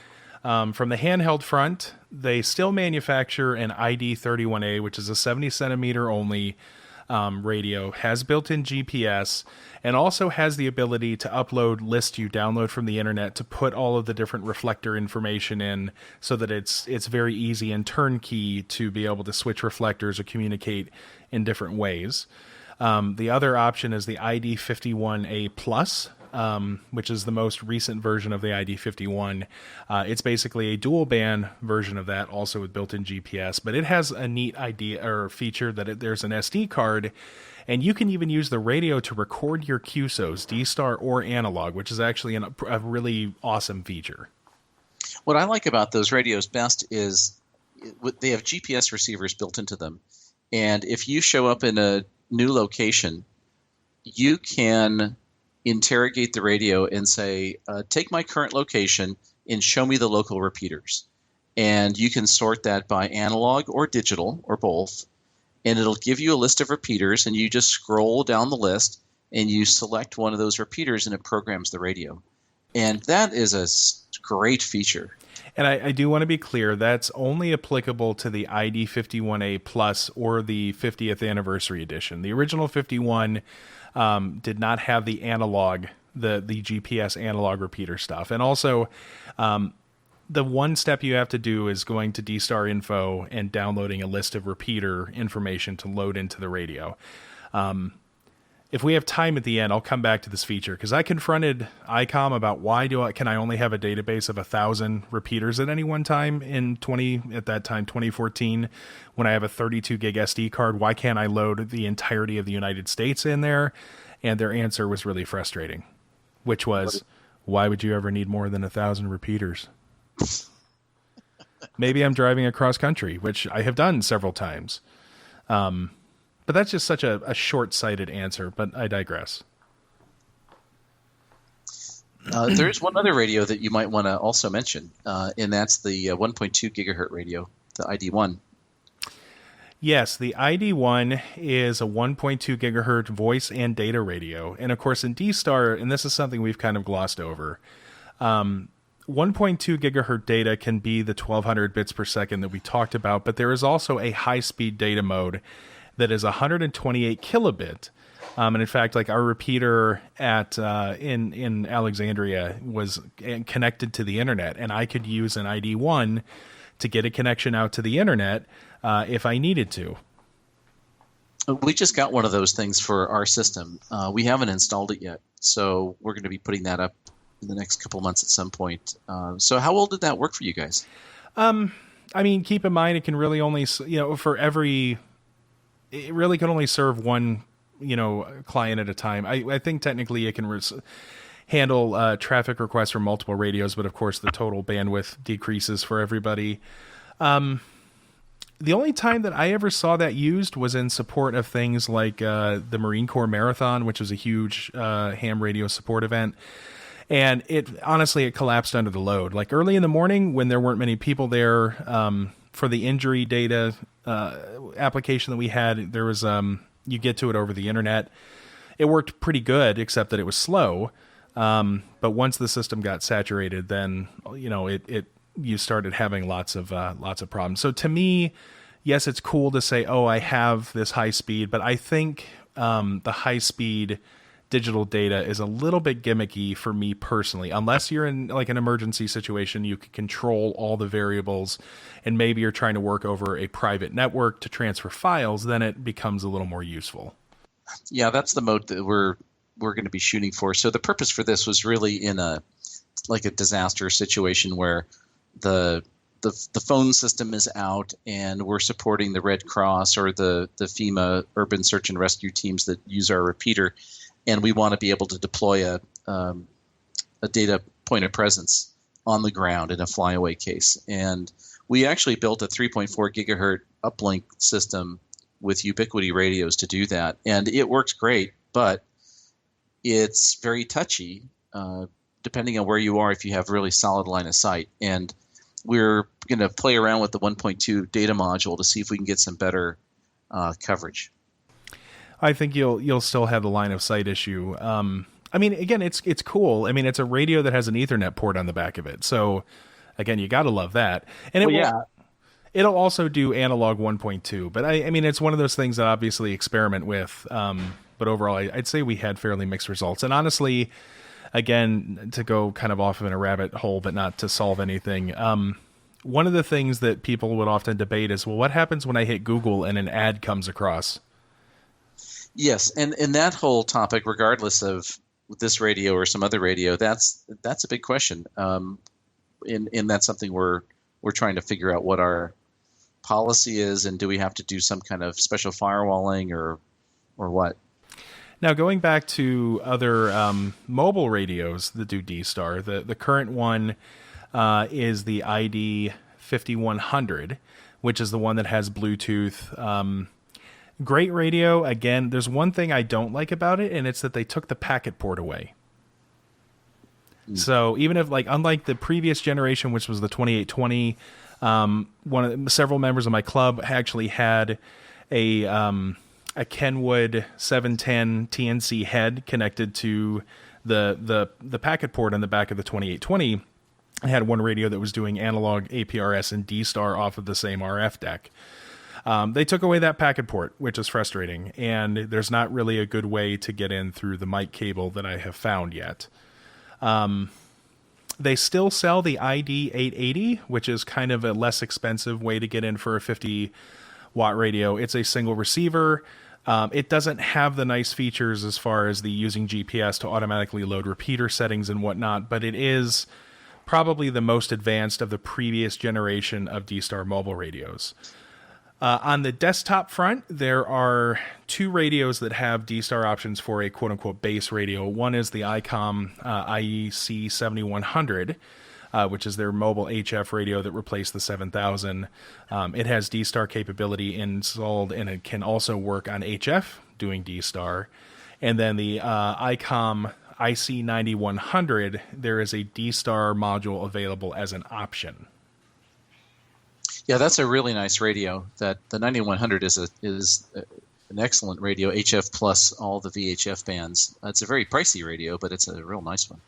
from the handheld front, they still manufacture an ID31A, which is a 70 centimeter only radio, has built-in GPS, and also has the ability to upload lists you download from the internet to put all of the different reflector information in so that it's very easy and turnkey to be able to switch reflectors or communicate in different ways. The other option is the ID51A Plus, which is the most recent version of the ID51. It's basically a dual band version of that, also with built-in GPS, but it has a neat idea or feature that there's an SD card, and you can even use the radio to record your QSOs, DStar or analog, which is actually a really awesome feature. What I like about those radios best is they have GPS receivers built into them, and if you show up in a new location, you can interrogate the radio and say, take my current location and show me the local repeaters. And you can sort that by analog or digital or both. And it'll give you a list of repeaters, and you just scroll down the list and you select one of those repeaters and it programs the radio. And that is a great feature. And I do want to be clear, that's only applicable to the ID51A Plus or the 50th Anniversary Edition. The original 51 did not have the analog, the GPS analog repeater stuff. And also, the one step you have to do is going to DStar Info and downloading a list of repeater information to load into the radio. If we have time at the end, I'll come back to this feature because I confronted ICOM about why can I only have a database of 1,000 repeaters at any one time at that time 2014, when I have a 32 gig SD card. Why can't I load the entirety of the United States in there? And their answer was really frustrating, which was, why would you ever need more than 1,000 repeaters? Maybe I'm driving across country, which I have done several times. But that's just such a short-sighted answer, but I digress. There's one other radio that you might want to also mention, and that's the 1.2 gigahertz radio, the ID1. Yes, the ID1 is a 1.2 gigahertz voice and data radio. And of course, in DStar, and this is something we've kind of glossed over, 1.2 gigahertz data can be the 1200 bits per second that we talked about, but there is also a high-speed data mode that is 128 kilobit. And in fact, like our repeater in Alexandria was connected to the internet, and I could use an ID1 to get a connection out to the internet if I needed to. We just got one of those things for our system. We haven't installed it yet, so we're going to be putting that up in the next couple of months at some point. So how well did that work for you guys? I mean, keep in mind, it can really only, it really can only serve one, client at a time. I think technically it can handle traffic requests from multiple radios, but of course the total bandwidth decreases for everybody. The only time that I ever saw that used was in support of things like the Marine Corps Marathon, which was a huge ham radio support event. And it collapsed under the load. Like early in the morning when there weren't many people there, for the injury data application that we had, there was you get to it over the internet. It worked pretty good, except that it was slow. But once the system got saturated, then you started having lots of problems. So to me, yes, it's cool to say, oh, I have this high speed, but I think the high speed digital data is a little bit gimmicky for me personally. Unless you're in like an emergency situation, you can control all the variables, and maybe you're trying to work over a private network to transfer files, then it becomes a little more useful. Yeah, that's the mode that we're going to be shooting for. So the purpose for this was really in a disaster situation where the phone system is out and we're supporting the Red Cross or the FEMA urban search and rescue teams that use our repeater. And we want to be able to deploy a data point of presence on the ground in a flyaway case. And we actually built a 3.4 gigahertz uplink system with Ubiquiti radios to do that. And it works great, but it's very touchy depending on where you are if you have really solid line of sight. And we're going to play around with the 1.2 data module to see if we can get some better coverage. I think you'll still have the line of sight issue. I mean, again, it's cool. I mean, it's a radio that has an Ethernet port on the back of it. So, again, you got to love that. And it'll also do analog 1.2. But I mean, it's one of those things that obviously experiment with. But overall, I'd say we had fairly mixed results. And honestly, again, to go kind of off in a rabbit hole, but not to solve anything. One of the things that people would often debate is, well, what happens when I hit Google and an ad comes across? Yes, and that whole topic, regardless of this radio or some other radio, that's a big question. And that's something we're trying to figure out what our policy is, and do we have to do some kind of special firewalling or what? Now, going back to other mobile radios that do DStar, the current one is the ID 5100, which is the one that has Bluetooth. Great radio. Again, there's one thing I don't like about it, and it's that they took the packet port away. So even if, unlike the previous generation, which was the 2820, several members of my club actually had a Kenwood 710 TNC head connected to the packet port on the back of the 2820. I had one radio that was doing analog APRS and DStar off of the same RF deck. They took away that packet port, which is frustrating, and there's not really a good way to get in through the mic cable that I have found yet. They still sell the ID 880, which is kind of a less expensive way to get in for a 50-watt radio. It's a single receiver. It doesn't have the nice features as far as the using GPS to automatically load repeater settings and whatnot, but it is probably the most advanced of the previous generation of DStar mobile radios. On the desktop front, there are two radios that have DStar options for a quote-unquote base radio. One is the ICOM IEC 7100, which is their mobile HF radio that replaced the 7000. It has DStar capability installed, and it can also work on HF doing DStar. And then the ICOM IC 9100, there is a DStar module available as an option. Yeah, that's a really nice radio. That the 9100 is an excellent radio, HF plus all the VHF bands. It's a very pricey radio, but it's a real nice one.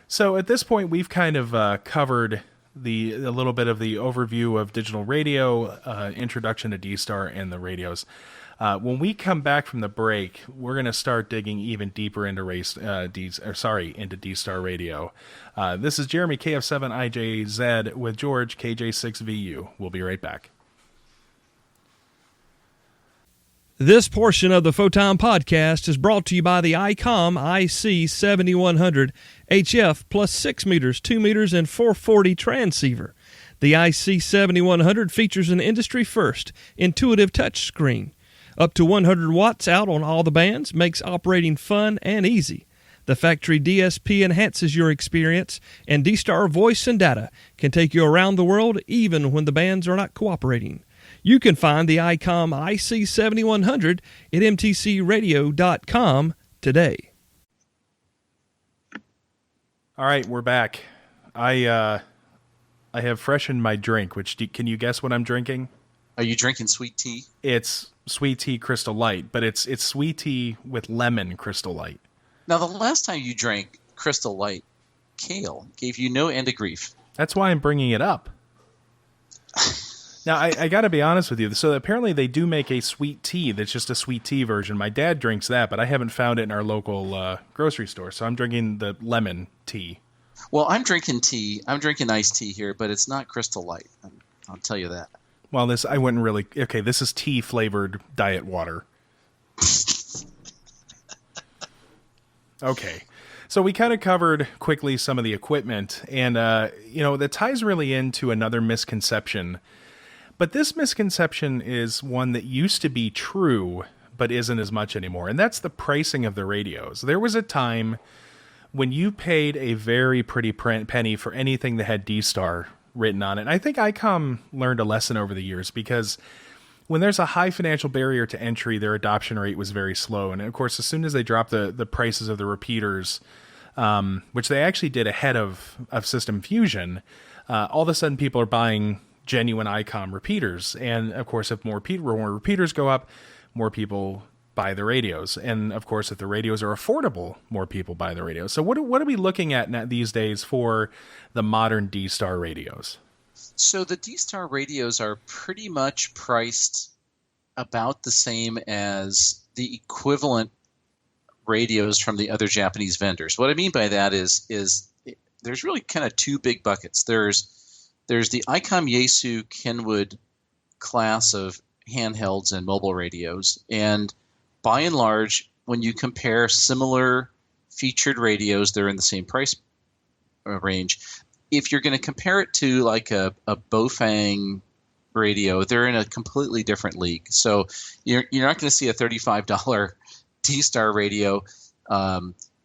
So at this point, we've kind of covered a little bit of the overview of digital radio, introduction to DStar and the radios. When we come back from the break, we're going to start digging even deeper into into DStar radio. This is Jeremy KF7IJZ with George KJ6VU. We'll be right back. This portion of the Photon Podcast is brought to you by the ICOM IC 7100 HF plus 6 meters, 2 meters, and 440 transceiver. The IC 7100 features an industry-first intuitive touchscreen. Up to 100 watts out on all the bands makes operating fun and easy. The factory DSP enhances your experience, and DStar voice and data can take you around the world even when the bands are not cooperating. You can find the ICOM IC 7100 at mtcradio.com today. All right, we're back. I have freshened my drink, can you guess what I'm drinking? Are you drinking sweet tea? It's sweet tea Crystal Light, but it's sweet tea with lemon Crystal Light. Now, the last time you drank Crystal Light, Kale gave you no end of grief. That's why I'm bringing it up. Now, I got to be honest with you. So apparently they do make a sweet tea that's just a sweet tea version. My dad drinks that, but I haven't found it in our local grocery store, so I'm drinking the lemon tea. Well, I'm drinking tea. I'm drinking iced tea here, but it's not Crystal Light. I'll tell you that. Well, this is tea-flavored diet water. Okay. So we kind of covered quickly some of the equipment, and, that ties really into another misconception. But this misconception is one that used to be true, but isn't as much anymore, and that's the pricing of the radios. There was a time when you paid a very pretty penny for anything that had DStar written on it. And I think ICOM learned a lesson over the years, because when there's a high financial barrier to entry, their adoption rate was very slow. And of course, as soon as they dropped the prices of the repeaters, which they actually did ahead of System Fusion, all of a sudden people are buying genuine ICOM repeaters. And of course, if more repeaters go up, more people buy the radios. And of course, if the radios are affordable, more people buy the radios. So what are we looking at these days for the modern DStar radios? So the DStar radios are pretty much priced about the same as the equivalent radios from the other Japanese vendors. What I mean by that is there's really kind of two big buckets. There's the ICOM Yaesu Kenwood class of handhelds and mobile radios, and by and large, when you compare similar featured radios, they're in the same price range. If you're going to compare it to like a Bofang radio, they're in a completely different league. So you're not going to see a $35 DStar radio.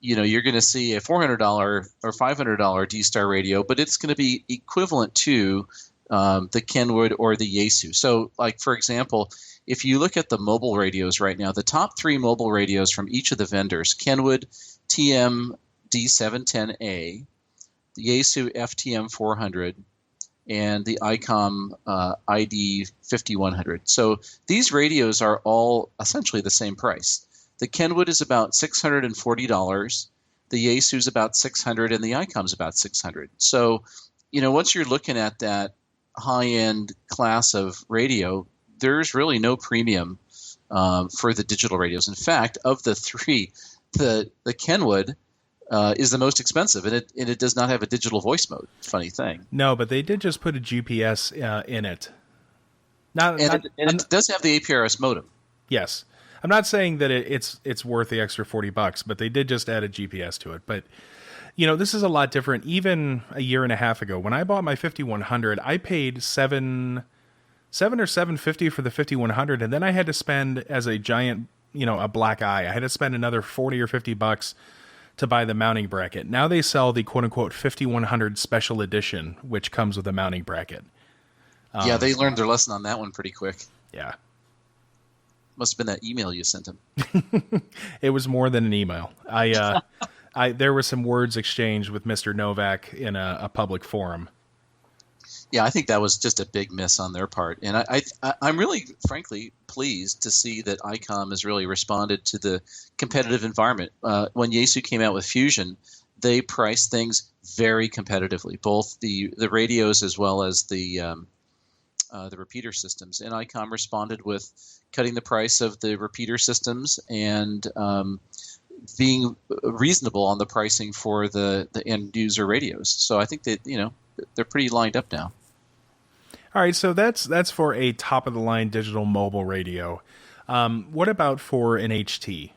You're going to see a $400 or $500 DStar radio, but it's going to be equivalent to the Kenwood or the Yaesu. So, like, for example, if you look at the mobile radios right now, the top three mobile radios from each of the vendors, Kenwood TM D710A, the Yaesu FTM 400, and the ICOM ID 5100. So these radios are all essentially the same price. The Kenwood is about $640, the Yaesu is about $600, and the ICOM is about $600. So once you're looking at that high-end class of radio, there's really no premium for the digital radios. In fact, of the three, the Kenwood is the most expensive, and it does not have a digital voice mode. Funny thing. No, but they did just put a GPS in it. It does have the APRS modem. Yes. I'm not saying that it's worth the extra $40, but they did just add a GPS to it. But, this is a lot different. Even a year and a half ago, when I bought my 5100, I paid $7 or $7.50 for the 5100, and then I had to spend, as a giant, a black eye, I had to spend another $40 or $50 to buy the mounting bracket. Now they sell the quote-unquote 5100 special edition, which comes with a mounting bracket. Yeah, they learned their lesson on that one pretty quick. Yeah. Must have been that email you sent them. It was more than an email. There were some words exchanged with Mr. Novak in a public forum. Yeah, I think that was just a big miss on their part. And I'm really, frankly, pleased to see that ICOM has really responded to the competitive environment. When Yaesu came out with Fusion, they priced things very competitively, both the radios as well as the repeater systems. And ICOM responded with cutting the price of the repeater systems and being reasonable on the pricing for the end user radios. So I think that they're pretty lined up now. All right, so that's for a top of the line digital mobile radio. What about for an HT?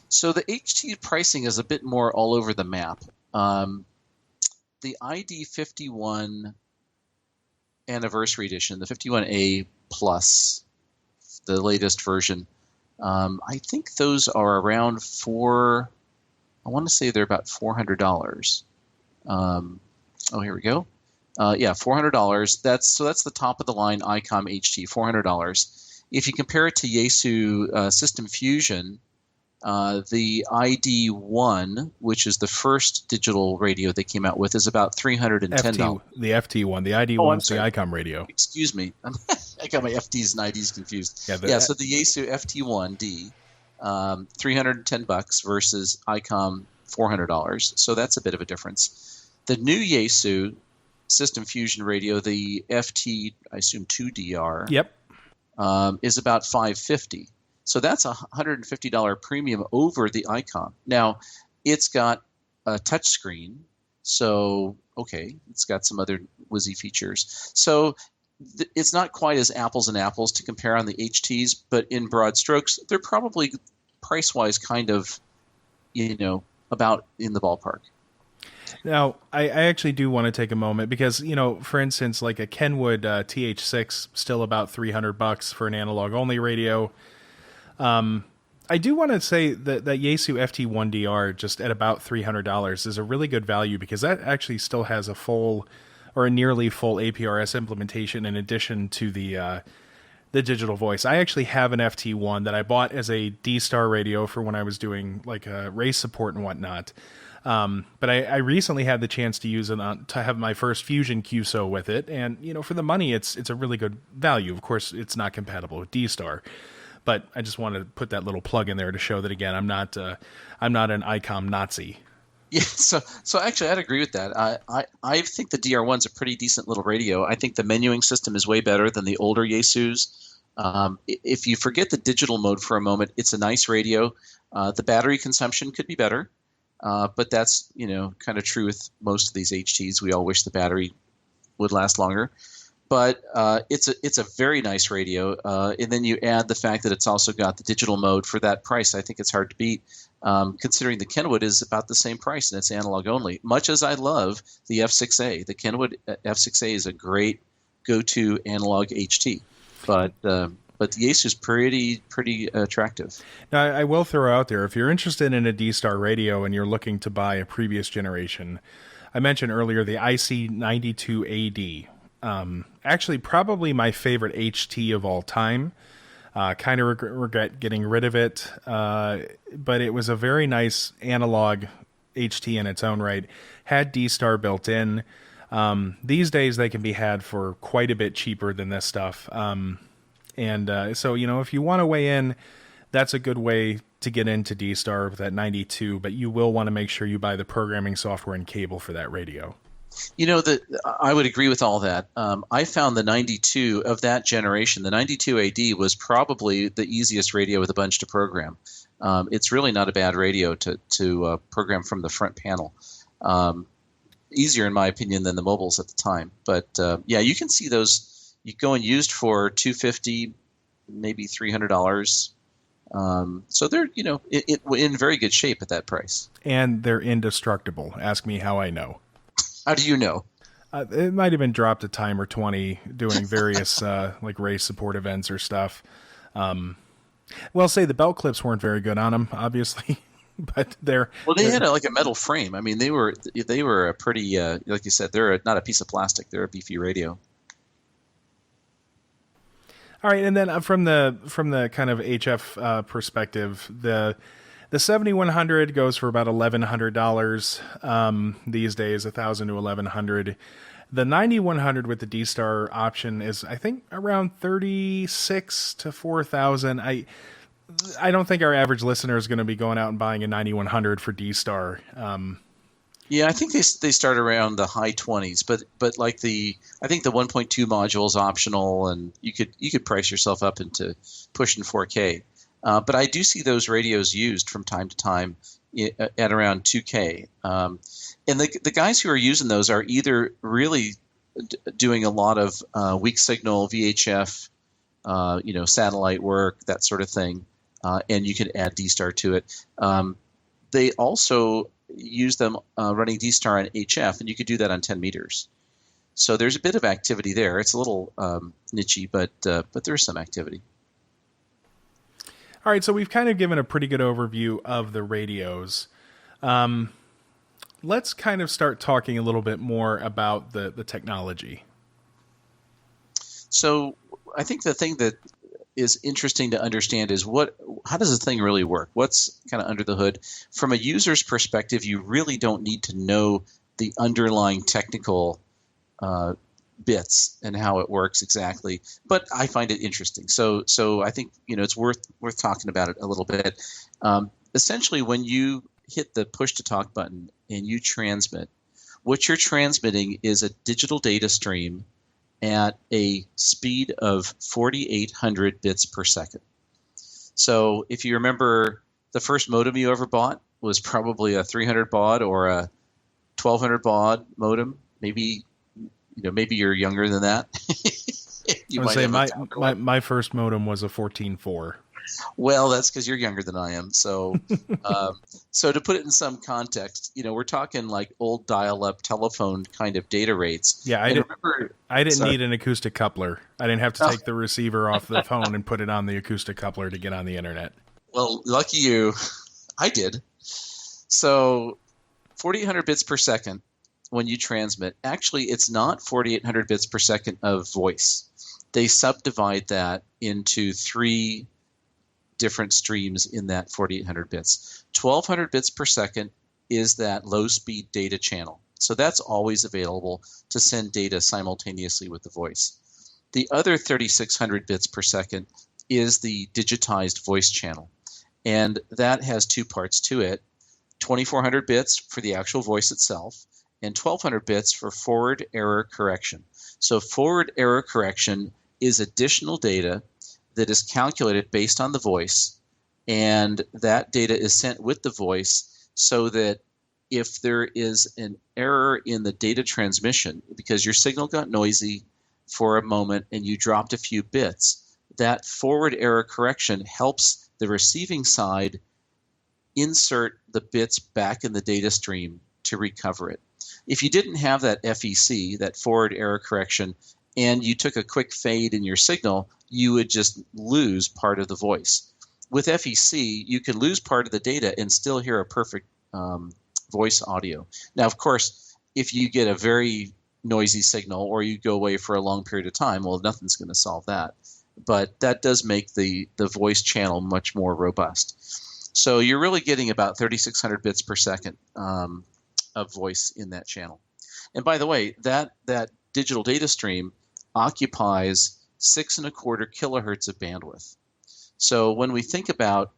So the HT pricing is a bit more all over the map. The ID51 Anniversary Edition, the 51A Plus, the latest version, I think those are around I want to say they're about $400. Here we go. $400. That's the top of the line ICOM HT, $400. If you compare it to Yaesu System Fusion, the ID1, which is the first digital radio they came out with, is about $310. The FT one, the ID1's the ICOM radio. Excuse me, I got my FTs and IDs confused. So the Yaesu FT1D, $310 versus ICOM $400. So that's a bit of a difference. The new Yaesu System Fusion radio, the FT, I assume 2DR, yep, is about $550. So that's a $150 premium over the ICOM. Now, it's got a touchscreen, so it's got some other whizzy features. So it's not quite as apples and apples to compare on the HTs, but in broad strokes, they're probably price-wise kind of, about in the ballpark. Now, I actually do want to take a moment because, for instance, like a Kenwood TH6, still about $300 for an analog-only radio. I do want to say that Yaesu FT1DR just at about $300 is a really good value because that actually still has a full or a nearly full APRS implementation in addition to the digital voice. I actually have an FT1 that I bought as a DStar radio for when I was doing like race support and whatnot. But I recently had the chance to use it to have my first Fusion QSO with it. And, for the money, it's a really good value. Of course, it's not compatible with DStar. But I just wanted to put that little plug in there to show that, again, I'm not an ICOM Nazi. Yeah, so actually I'd agree with that. I think the DR1's a pretty decent little radio. I think the menuing system is way better than the older Yaesus. If you forget the digital mode for a moment, it's a nice radio. The battery consumption could be better, but that's kind of true with most of these HTs. We all wish the battery would last longer. But it's a very nice radio, and then you add the fact that it's also got the digital mode for that price. I think it's hard to beat, considering the Kenwood is about the same price and it's analog only. Much as I love the F6A, the Kenwood F6A is a great go-to analog HT, but the Yaesu is pretty attractive. Now, I will throw out there, if you're interested in a DStar radio and you're looking to buy a previous generation, I mentioned earlier the IC92AD. Actually, probably my favorite HT of all time. Kind of regret getting rid of it, but it was a very nice analog HT in its own right. Had DStar built in. These days, they can be had for quite a bit cheaper than this stuff. So, if you want to weigh in, that's a good way to get into DStar with that 92, but you will want to make sure you buy the programming software and cable for that radio. I would agree with all that. I found the 92 of that generation, the 92 AD was probably the easiest radio with a bunch to program. It's really not a bad radio to program from the front panel. Easier, in my opinion, than the mobiles at the time. But you can see those. You go and used for $250, maybe $300. So they're in very good shape at that price. And they're indestructible. Ask me how I know. How do you know? It might have been dropped a time or 20 doing various like race support events or stuff. Well, say the belt clips weren't very good on them, obviously, but they had a metal frame. I mean, they were a pretty like you said, they're not a piece of plastic. They're a beefy radio. All right, and then from the kind of HF perspective, the 7100 goes for about $1,100 these days, $1,000 to $1,100. The 9100 with the DStar option is, I think, around $36,000 to $4,000. I don't think our average listener is going to be going out and buying a 9100 for DStar. Yeah, I think they start around the high 20s, but I think the 1.2 module is optional, and you could price yourself up into pushing 4K. But I do see those radios used from time to time at around 2K. And the guys who are using those are either really doing a lot of weak signal VHF, satellite work, that sort of thing, and you can add DStar to it. They also use them running DStar on HF, and you could do that on 10 meters. So there's a bit of activity there. It's a little niche-y, but there's some activity. All right, so we've kind of given a pretty good overview of the radios. Let's kind of start talking a little bit more about the technology. So I think the thing that is interesting to understand is how does this thing really work? What's kind of under the hood? From a user's perspective, you really don't need to know the underlying technical bits and how it works exactly, but I find it interesting. So I think it's worth talking about it a little bit. Essentially, when you hit the push to talk button and you transmit, what you're transmitting is a digital data stream at a speed of 4,800 bits per second. So if you remember, the first modem you ever bought was probably a 300 baud or a 1200 baud modem. Maybe you're younger than that. I would say my first modem was a 14.4. Well, that's because you're younger than I am. So, so to put it in some context, we're talking like old dial-up telephone kind of data rates. Yeah, I didn't need an acoustic coupler. I didn't have to take the receiver off the phone and put it on the acoustic coupler to get on the internet. Well, lucky you. I did. So 4,800 bits per second when you transmit. Actually, it's not 4,800 bits per second of voice. They subdivide that into 3 different streams in that 4,800 bits. 1,200 bits per second is that low-speed data channel. So that's always available to send data simultaneously with the voice. The other 3,600 bits per second is the digitized voice channel. And that has 2 parts to it, 2,400 bits for the actual voice itself, and 1,200 bits for forward error correction. So forward error correction is additional data that is calculated based on the voice, and that data is sent with the voice so that if there is an error in the data transmission, because your signal got noisy for a moment and you dropped a few bits, that forward error correction helps the receiving side insert the bits back in the data stream to recover it. If you didn't have that FEC, that forward error correction, and you took a quick fade in your signal, you would just lose part of the voice. With FEC, you can lose part of the data and still hear a perfect voice audio. Now, of course, if you get a very noisy signal or you go away for a long period of time, well, nothing's going to solve that. But that does make the voice channel much more robust. So you're really getting about 3,600 bits per second of voice in that channel. And by the way, that digital data stream occupies 6.25 kilohertz of bandwidth. So when we think about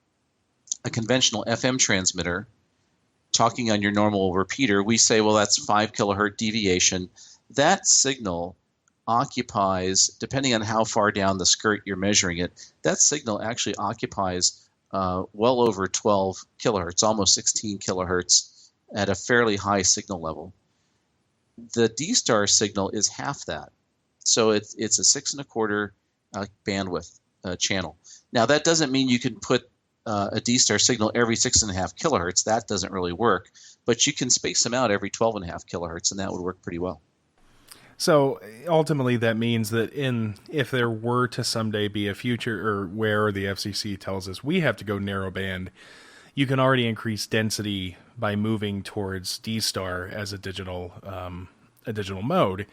a conventional FM transmitter, talking on your normal repeater, we say, well, that's 5 kilohertz deviation. That signal occupies, depending on how far down the skirt you're measuring it, that signal actually occupies well over 12 kilohertz, almost 16 kilohertz at a fairly high signal level. The DStar signal is half that. So it's a 6 1/4 bandwidth channel. Now, that doesn't mean you can put a DStar signal every 6.5 kilohertz. That doesn't really work. But you can space them out every 12.5 kilohertz, and that would work pretty well. So ultimately, that means that if there were to someday be a future or where the FCC tells us we have to go narrowband, you can already increase density by moving towards DStar as a digital mode.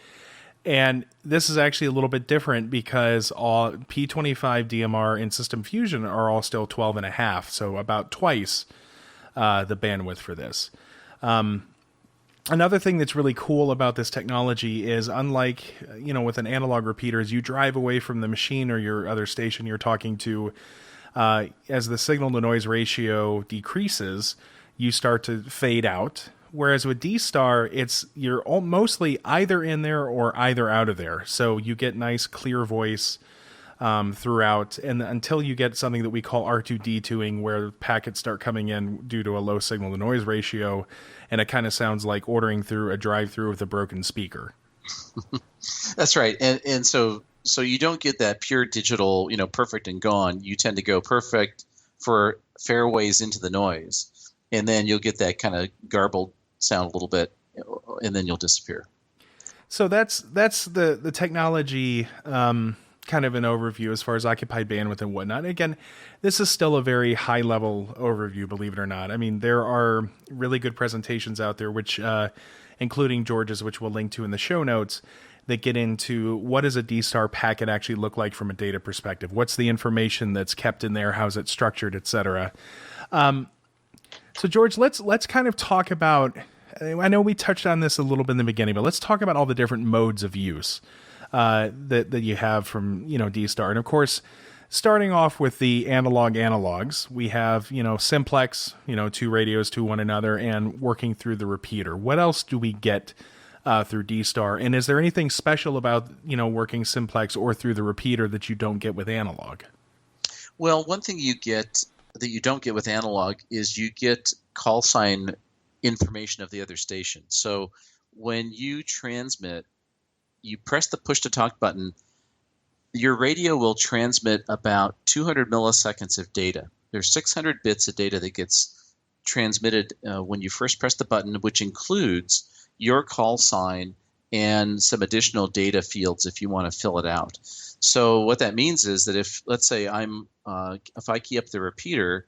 And this is actually a little bit different because all P25 DMR and System Fusion are all still 12.5, so about twice the bandwidth for this. Another thing that's really cool about this technology is, unlike, with an analog repeater, as you drive away from the machine or your other station you're talking to, as the signal-to-noise ratio decreases, you start to fade out. Whereas with DStar, you're mostly either in there or either out of there. So you get nice, clear voice throughout, and until you get something that we call R2D2ing, where packets start coming in due to a low signal-to-noise ratio, and it kind of sounds like ordering through a drive-through with a broken speaker. That's right. And so you don't get that pure digital, perfect and gone. You tend to go perfect for fair ways into the noise. And then you'll get that kind of garbled sound a little bit, and then you'll disappear. So that's the technology, kind of an overview as far as occupied bandwidth and whatnot. Again, this is still a very high-level overview, believe it or not. I mean, there are really good presentations out there, which, including George's, which we'll link to in the show notes, that get into what does a DStar packet actually look like from a data perspective? What's the information that's kept in there? How's it structured, etc. So, George, let's kind of talk about, I know we touched on this a little bit in the beginning, but let's talk about all the different modes of use that you have from, DStar. And, of course, starting off with the analogs, we have, simplex, 2 radios to one another and working through the repeater. What else do we get through DStar? And is there anything special about, working simplex or through the repeater that you don't get with analog? Well, one thing you get that you don't get with analog is you get call sign information of the other station. So when you transmit, you press the push to talk button, your radio will transmit about 200 milliseconds of data. There's 600 bits of data that gets transmitted when you first press the button, which includes your call sign and some additional data fields if you want to fill it out. So what that means is that if, let's say, if I key up the repeater,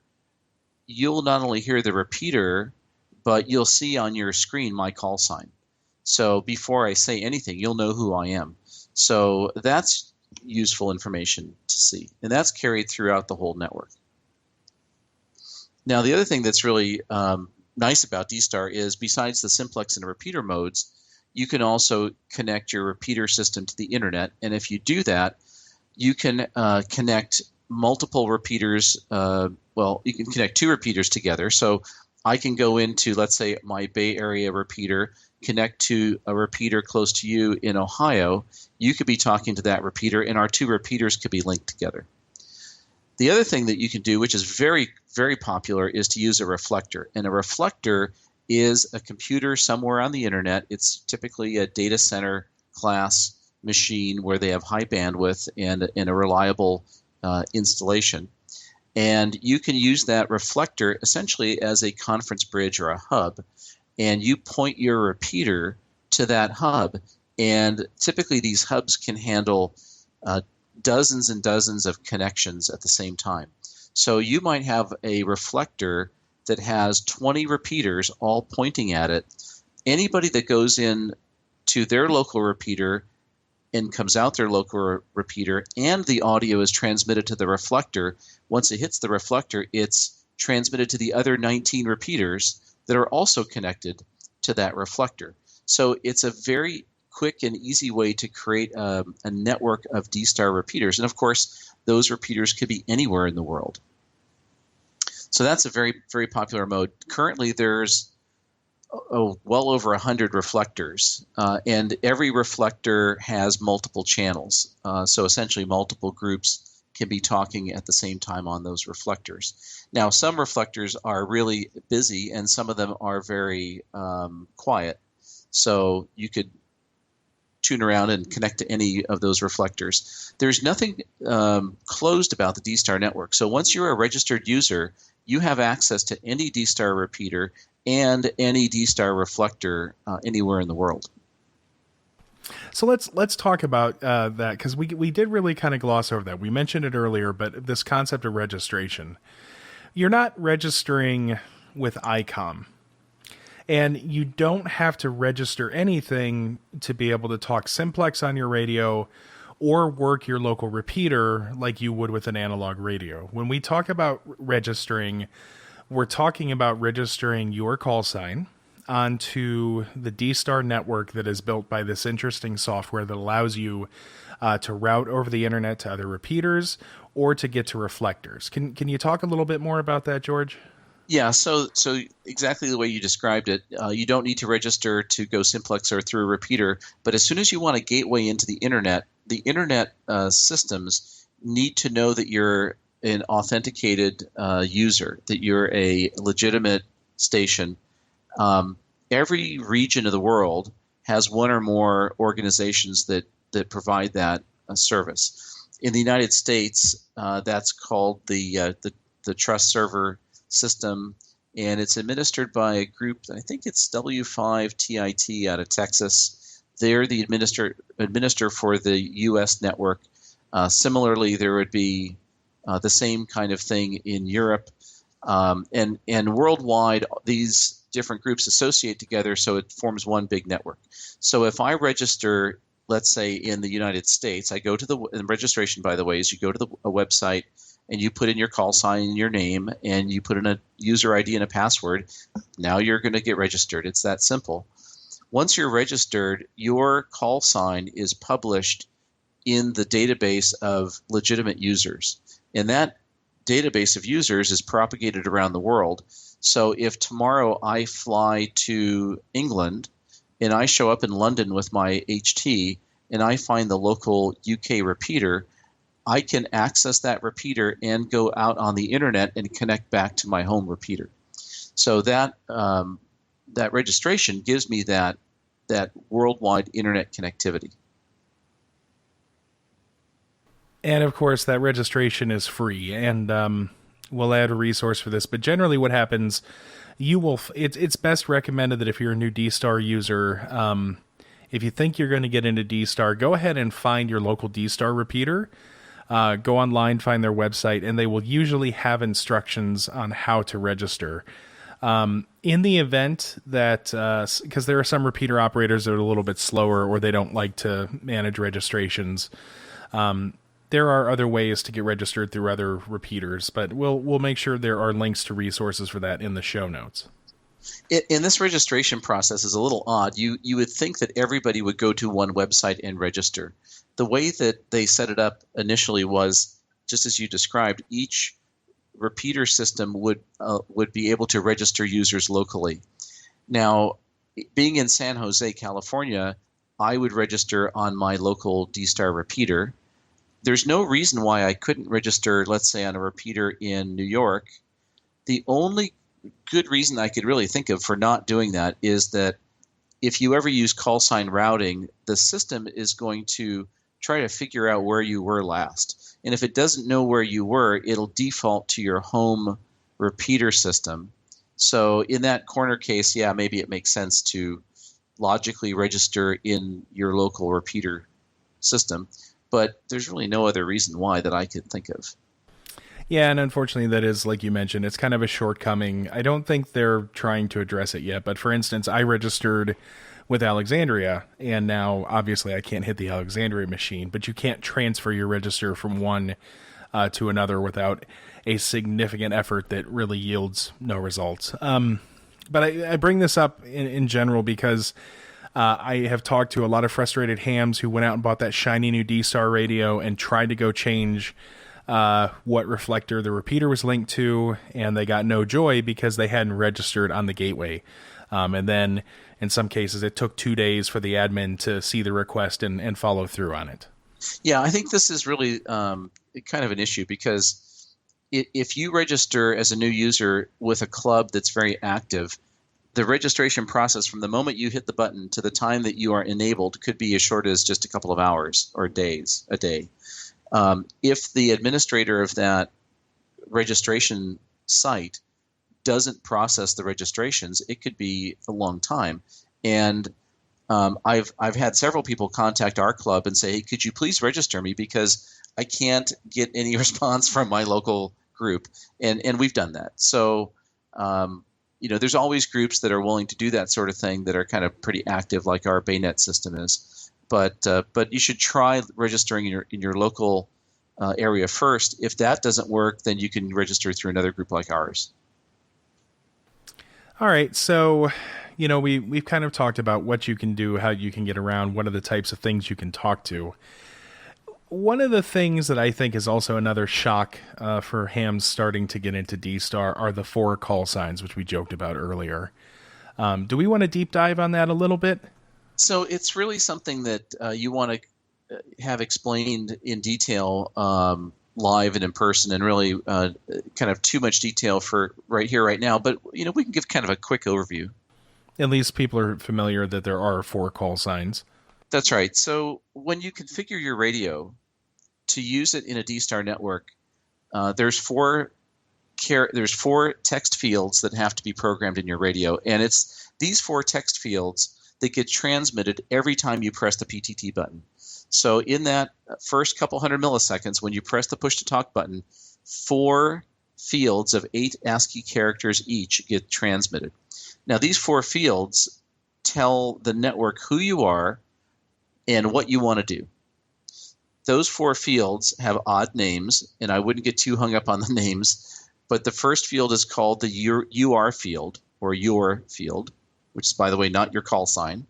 you'll not only hear the repeater, but you'll see on your screen my call sign. So before I say anything, you'll know who I am. So that's useful information to see, and that's carried throughout the whole network. Now, the other thing that's really nice about DStar is, besides the simplex and repeater modes, you can also connect your repeater system to the internet. And if you do that, you can connect multiple repeaters. You can connect 2 repeaters together. So I can go into, let's say, my Bay Area repeater, connect to a repeater close to you in Ohio. You could be talking to that repeater, and our 2 repeaters could be linked together. The other thing that you can do, which is very, very popular, is to use a reflector. And a reflector is a computer somewhere on the internet. It's typically a data center class machine where they have high bandwidth and a reliable installation. And you can use that reflector essentially as a conference bridge or a hub. And you point your repeater to that hub. And typically these hubs can handle dozens and dozens of connections at the same time. So you might have a reflector that has 20 repeaters all pointing at it. Anybody that goes in to their local repeater and comes out their local repeater, and the audio is transmitted to the reflector, once it hits the reflector, it's transmitted to the other 19 repeaters that are also connected to that reflector. So it's a very quick and easy way to create a network of DStar repeaters. And of course, those repeaters could be anywhere in the world. So that's a very, very popular mode. Currently, there's well over 100 reflectors, and every reflector has multiple channels. So essentially, multiple groups can be talking at the same time on those reflectors. Now, some reflectors are really busy, and some of them are very quiet. So you could tune around and connect to any of those reflectors. There's nothing closed about the DStar network. So once you're a registered user, you have access to any DStar repeater and any DStar reflector anywhere in the world. So let's talk about that, because we did really kind of gloss over that. We mentioned it earlier, but this concept of registration. You're not registering with ICOM. And you don't have to register anything to be able to talk simplex on your radio or work your local repeater like you would with an analog radio. When we talk about registering, we're talking about registering your call sign onto the DStar network that is built by this interesting software that allows you to route over the internet to other repeaters or to get to reflectors. Can you talk a little bit more about that, George? Yeah, so exactly the way you described it, you don't need to register to go simplex or through a repeater, but as soon as you want a gateway into the internet systems need to know that you're an authenticated user, that you're a legitimate station. Every region of the world has one or more organizations that provide that service. In the United States, that's called the Trust Server System, and it's administered by a group. I think it's W5TIT out of Texas. They're the administer for the U.S. network. Similarly, there would be the same kind of thing in Europe, and worldwide. These different groups associate together, so it forms one big network. So if I register, let's say in the United States, I go to and registration, by the way, is you go to a website and you put in your call sign and your name, and you put in a user ID and a password. Now you're going to get registered. It's that simple. Once you're registered, your call sign is published in the database of legitimate users. And that database of users is propagated around the world. So if tomorrow I fly to England and I show up in London with my HT and I find the local UK repeater, I can access that repeater and go out on the internet and connect back to my home repeater. So that registration gives me that worldwide internet connectivity. And of course, that registration is free, and we'll add a resource for this. But generally, what happens, it's best recommended that if you're a new DStar user, if you think you're going to get into DStar, go ahead and find your local DStar repeater. Go online, find their website, and they will usually have instructions on how to register. In the event that, because there are some repeater operators that are a little bit slower or they don't like to manage registrations, there are other ways to get registered through other repeaters, but we'll make sure there are links to resources for that in the show notes. In this registration process is a little odd. You would think that everybody would go to one website and register. The way that they set it up initially was, just as you described, each repeater system would be able to register users locally. Now, being in San Jose, California, I would register on my local DStar repeater. There's no reason why I couldn't register, let's say, on a repeater in New York. The only good reason I could really think of for not doing that is that if you ever use call sign routing, the system is going to try to figure out where you were last. And if it doesn't know where you were, it'll default to your home repeater system. So in that corner case, yeah, maybe it makes sense to logically register in your local repeater system. But there's really no other reason why that I could think of. Yeah, and unfortunately that is, like you mentioned, it's kind of a shortcoming. I don't think they're trying to address it yet, but for instance, I registered with Alexandria, and now obviously I can't hit the Alexandria machine, but you can't transfer your register from one to another without a significant effort that really yields no results. But I bring this up in general because I have talked to a lot of frustrated hams who went out and bought that shiny new DStar radio and tried to go change what reflector the repeater was linked to, and they got no joy because they hadn't registered on the gateway. And then in some cases, it took 2 days for the admin to see the request and follow through on it. Yeah, I think this is really kind of an issue because if you register as a new user with a club that's very active, the registration process from the moment you hit the button to the time that you are enabled could be as short as just a couple of hours or days, a day. If the administrator of that registration site doesn't process the registrations, it could be a long time. And I've had several people contact our club and say, hey, could you please register me because I can't get any response from my local group. And we've done that. So, there's always groups that are willing to do that sort of thing that are kind of pretty active like our Baynet system is. But you should try registering in your local area first. If that doesn't work, then you can register through another group like ours. All right, so we've kind of talked about what you can do, how you can get around, what are the types of things you can talk to. One of the things that I think is also another shock for hams starting to get into DStar are the 4 call signs, which we joked about earlier. Do we want to deep dive on that a little bit? So it's really something that you want to have explained in detail live and in person, and really kind of too much detail for right here, right now. But we can give kind of a quick overview. At least people are familiar that there are 4 call signs. That's right. So when you configure your radio to use it in a DStar network, there's four text fields that have to be programmed in your radio, and it's these 4 text fields that get transmitted every time you press the PTT button. So in that first couple hundred milliseconds, when you press the push-to-talk button, 4 fields of 8 ASCII characters each get transmitted. Now, these 4 fields tell the network who you are and what you want to do. Those 4 fields have odd names, and I wouldn't get too hung up on the names, but the first field is called the UR field, or your field, which is, by the way, not your call sign.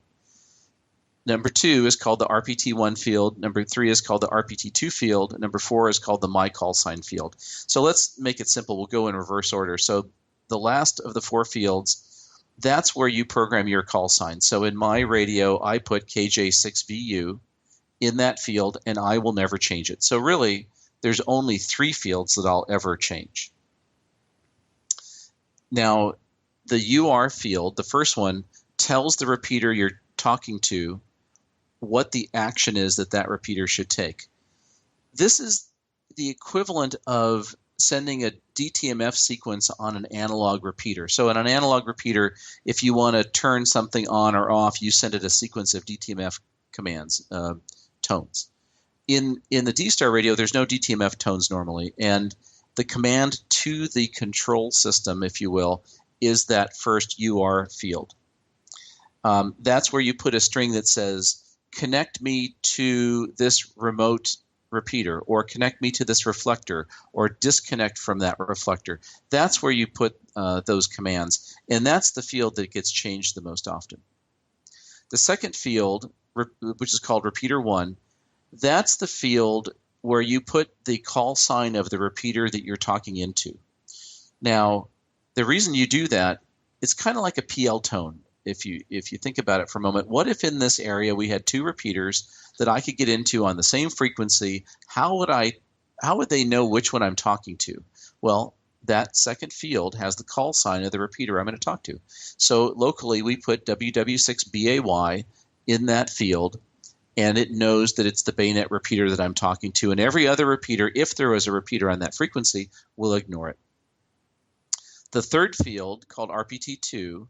Number 2 is called the RPT1 field. Number 3 is called the RPT2 field. Number 4 is called the my call sign field. So let's make it simple. We'll go in reverse order. So the last of the 4 fields, that's where you program your call sign. So in my radio, I put KJ6VU in that field, and I will never change it. So really, there's only 3 fields that I'll ever change. Now, the UR field, the first one, tells the repeater you're talking to what the action is that repeater should take. This is the equivalent of sending a DTMF sequence on an analog repeater. So in an analog repeater, if you want to turn something on or off, you send it a sequence of DTMF commands, tones. In the DStar radio, there's no DTMF tones normally, and the command to the control system, if you will, is that first UR field. That's where you put a string that says, connect me to this remote repeater, or connect me to this reflector, or disconnect from that reflector. That's where you put those commands, and that's the field that gets changed the most often. The second field, which is called repeater 1, that's the field where you put the call sign of the repeater that you're talking into. Now, the reason you do that, it's kind of like a PL tone. If you think about it for a moment, what if in this area we had 2 repeaters that I could get into on the same frequency? How would they know which one I'm talking to? Well, that second field has the call sign of the repeater I'm going to talk to. So locally, we put WW6BAY in that field, and it knows that it's the Baynet repeater that I'm talking to. And every other repeater, if there was a repeater on that frequency, will ignore it. The third field, called RPT2,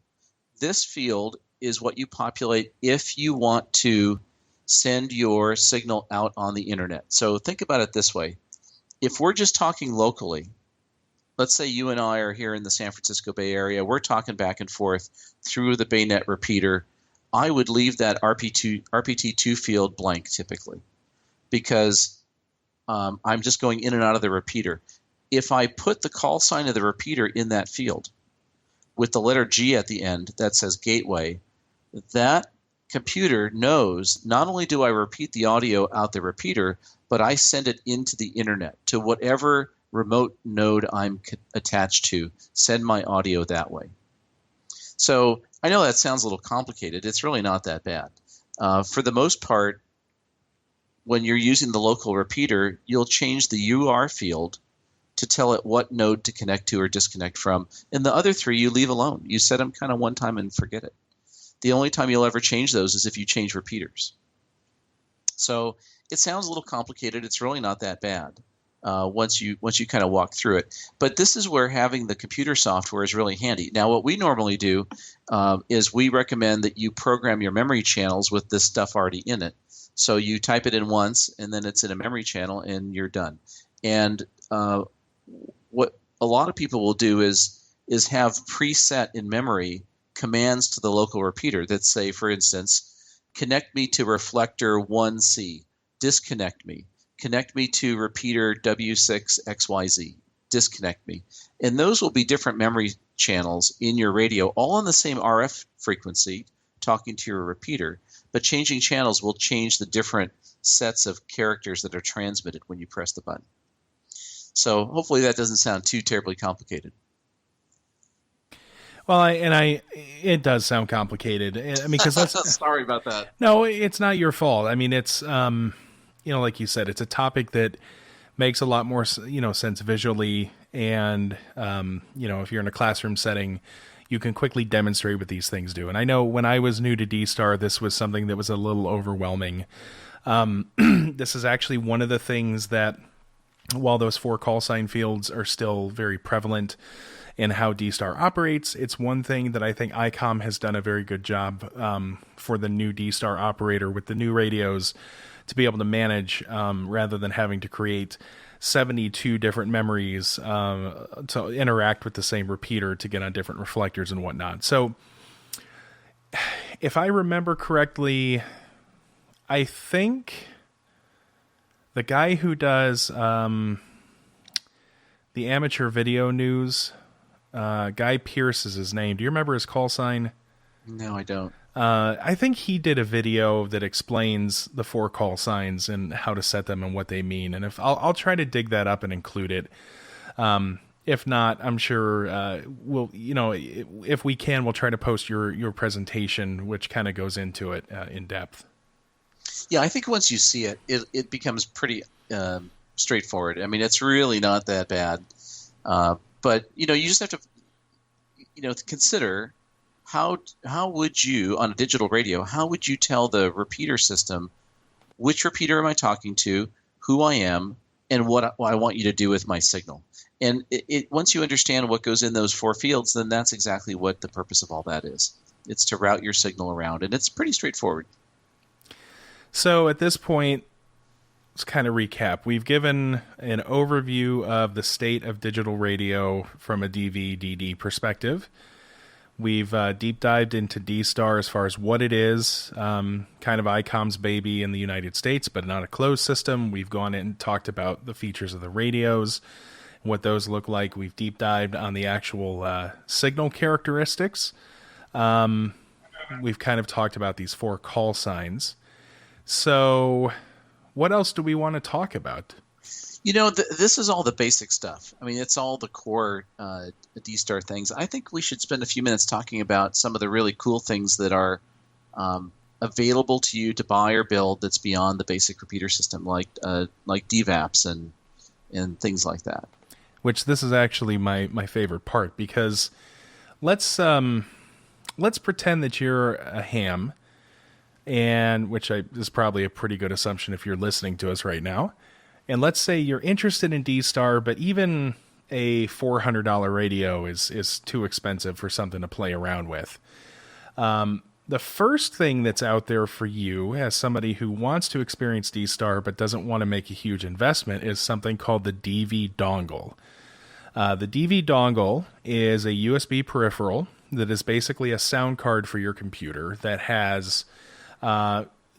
this field is what you populate if you want to send your signal out on the internet. So think about it this way. If we're just talking locally, let's say you and I are here in the San Francisco Bay Area, we're talking back and forth through the Baynet repeater, I would leave that RPT2 field blank typically, because I'm just going in and out of the repeater. If I put the call sign of the repeater in that field with the letter G at the end that says gateway, that computer knows not only do I repeat the audio out the repeater, but I send it into the internet to whatever remote node I'm attached to, send my audio that way. So I know that sounds a little complicated. It's really not that bad. For the most part, when you're using the local repeater, you'll change the UR field to tell it what node to connect to or disconnect from. And the other three you leave alone. You set them kind of one time and forget it. The only time you'll ever change those is if you change repeaters. So it sounds a little complicated. It's really not that bad once you kind of walk through it. But this is where having the computer software is really handy. Now, what we normally do is we recommend that you program your memory channels with this stuff already in it. So you type it in once, and then it's in a memory channel, and you're done. And what a lot of people will do is have preset in memory commands to the local repeater that say, for instance, connect me to reflector 1C, disconnect me, connect me to repeater W6XYZ, disconnect me. And those will be different memory channels in your radio, all on the same RF frequency, talking to your repeater, but changing channels will change the different sets of characters that are transmitted when you press the button. So hopefully that doesn't sound too terribly complicated. Well, it does sound complicated. I mean, because that's sorry about that. No, it's not your fault. I mean, it's like you said, it's a topic that makes a lot more sense visually, and if you're in a classroom setting, you can quickly demonstrate what these things do. And I know when I was new to DStar, this was something that was a little overwhelming. This is actually one of the things that, while those 4 call sign fields are still very prevalent in how DStar operates, it's one thing that I think ICOM has done a very good job for the new DStar operator with the new radios to be able to manage rather than having to create 72 different memories to interact with the same repeater to get on different reflectors and whatnot. So if I remember correctly, I think the guy who does the amateur video news, Guy Pierce is his name. Do you remember his call sign? No, I don't. I think he did a video that explains the 4 call signs and how to set them and what they mean. And if I'll try to dig that up and include it. If not, I'm sure we'll, if we can, we'll try to post your presentation, which kind of goes into it in depth. Yeah, I think once you see it, it becomes pretty straightforward. I mean, it's really not that bad. But you just have to, consider how would you, on a digital radio, how would you tell the repeater system which repeater am I talking to, who I am, and what I want you to do with my signal. And once you understand what goes in those 4 fields, then that's exactly what the purpose of all that is. It's to route your signal around, and it's pretty straightforward. So at this point, let's kind of recap. We've given an overview of the state of digital radio from a DV/DD perspective. We've deep dived into DStar as far as what it is, kind of ICOM's baby in the United States, but not a closed system. We've gone in and talked about the features of the radios, what those look like. We've deep dived on the actual signal characteristics. We've kind of talked about these 4 call signs. So what else do we want to talk about? This is all the basic stuff. I mean, it's all the core DStar things. I think we should spend a few minutes talking about some of the really cool things that are available to you to buy or build that's beyond the basic repeater system, like DVAPs and things like that. Which this is actually my favorite part, because let's pretend that you're a ham, and is probably a pretty good assumption if you're listening to us right now. And let's say you're interested in DStar, but even a $400 radio is too expensive for something to play around with. The first thing that's out there for you as somebody who wants to experience DStar but doesn't want to make a huge investment is something called the DV dongle. The DV dongle is a USB peripheral that is basically a sound card for your computer that has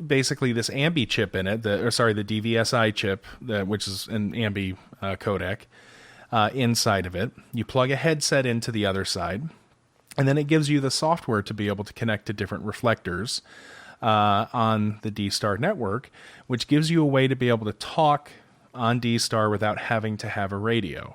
basically this AMBI chip in it, the DVSI chip, which is an AMBI codec, inside of it. You plug a headset into the other side, and then it gives you the software to be able to connect to different reflectors on the DStar network, which gives you a way to be able to talk on DStar without having to have a radio.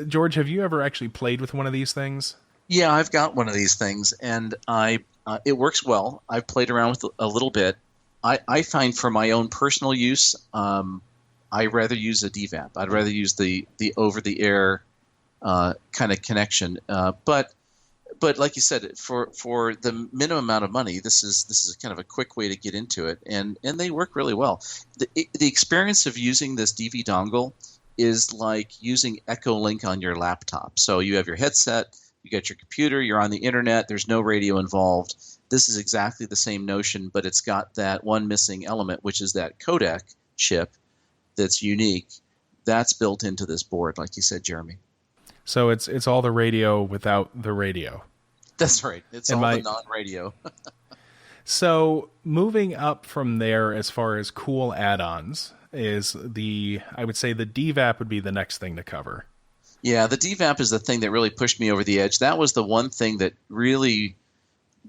George, have you ever actually played with one of these things? Yeah, I've got one of these things, and I it works well. I've played around with it a little bit. I find for my own personal use, I rather use a DVAP. I'd rather use the over the air kind of connection. But like you said, for the minimum amount of money, this is kind of a quick way to get into it, and they work really well. The experience of using this DV dongle is like using Echo Link on your laptop. So you have your headset, you got your computer, you're on the internet. There's no radio involved. This is exactly the same notion, but it's got that one missing element, which is that codec chip that's unique. That's built into this board, like you said, Jeremy. So it's all the radio without the radio. That's right. It's all the non-radio. So moving up from there, as far as cool add-ons, I would say the DVAP would be the next thing to cover. Yeah, the DVAP is the thing that really pushed me over the edge. That was the one thing that really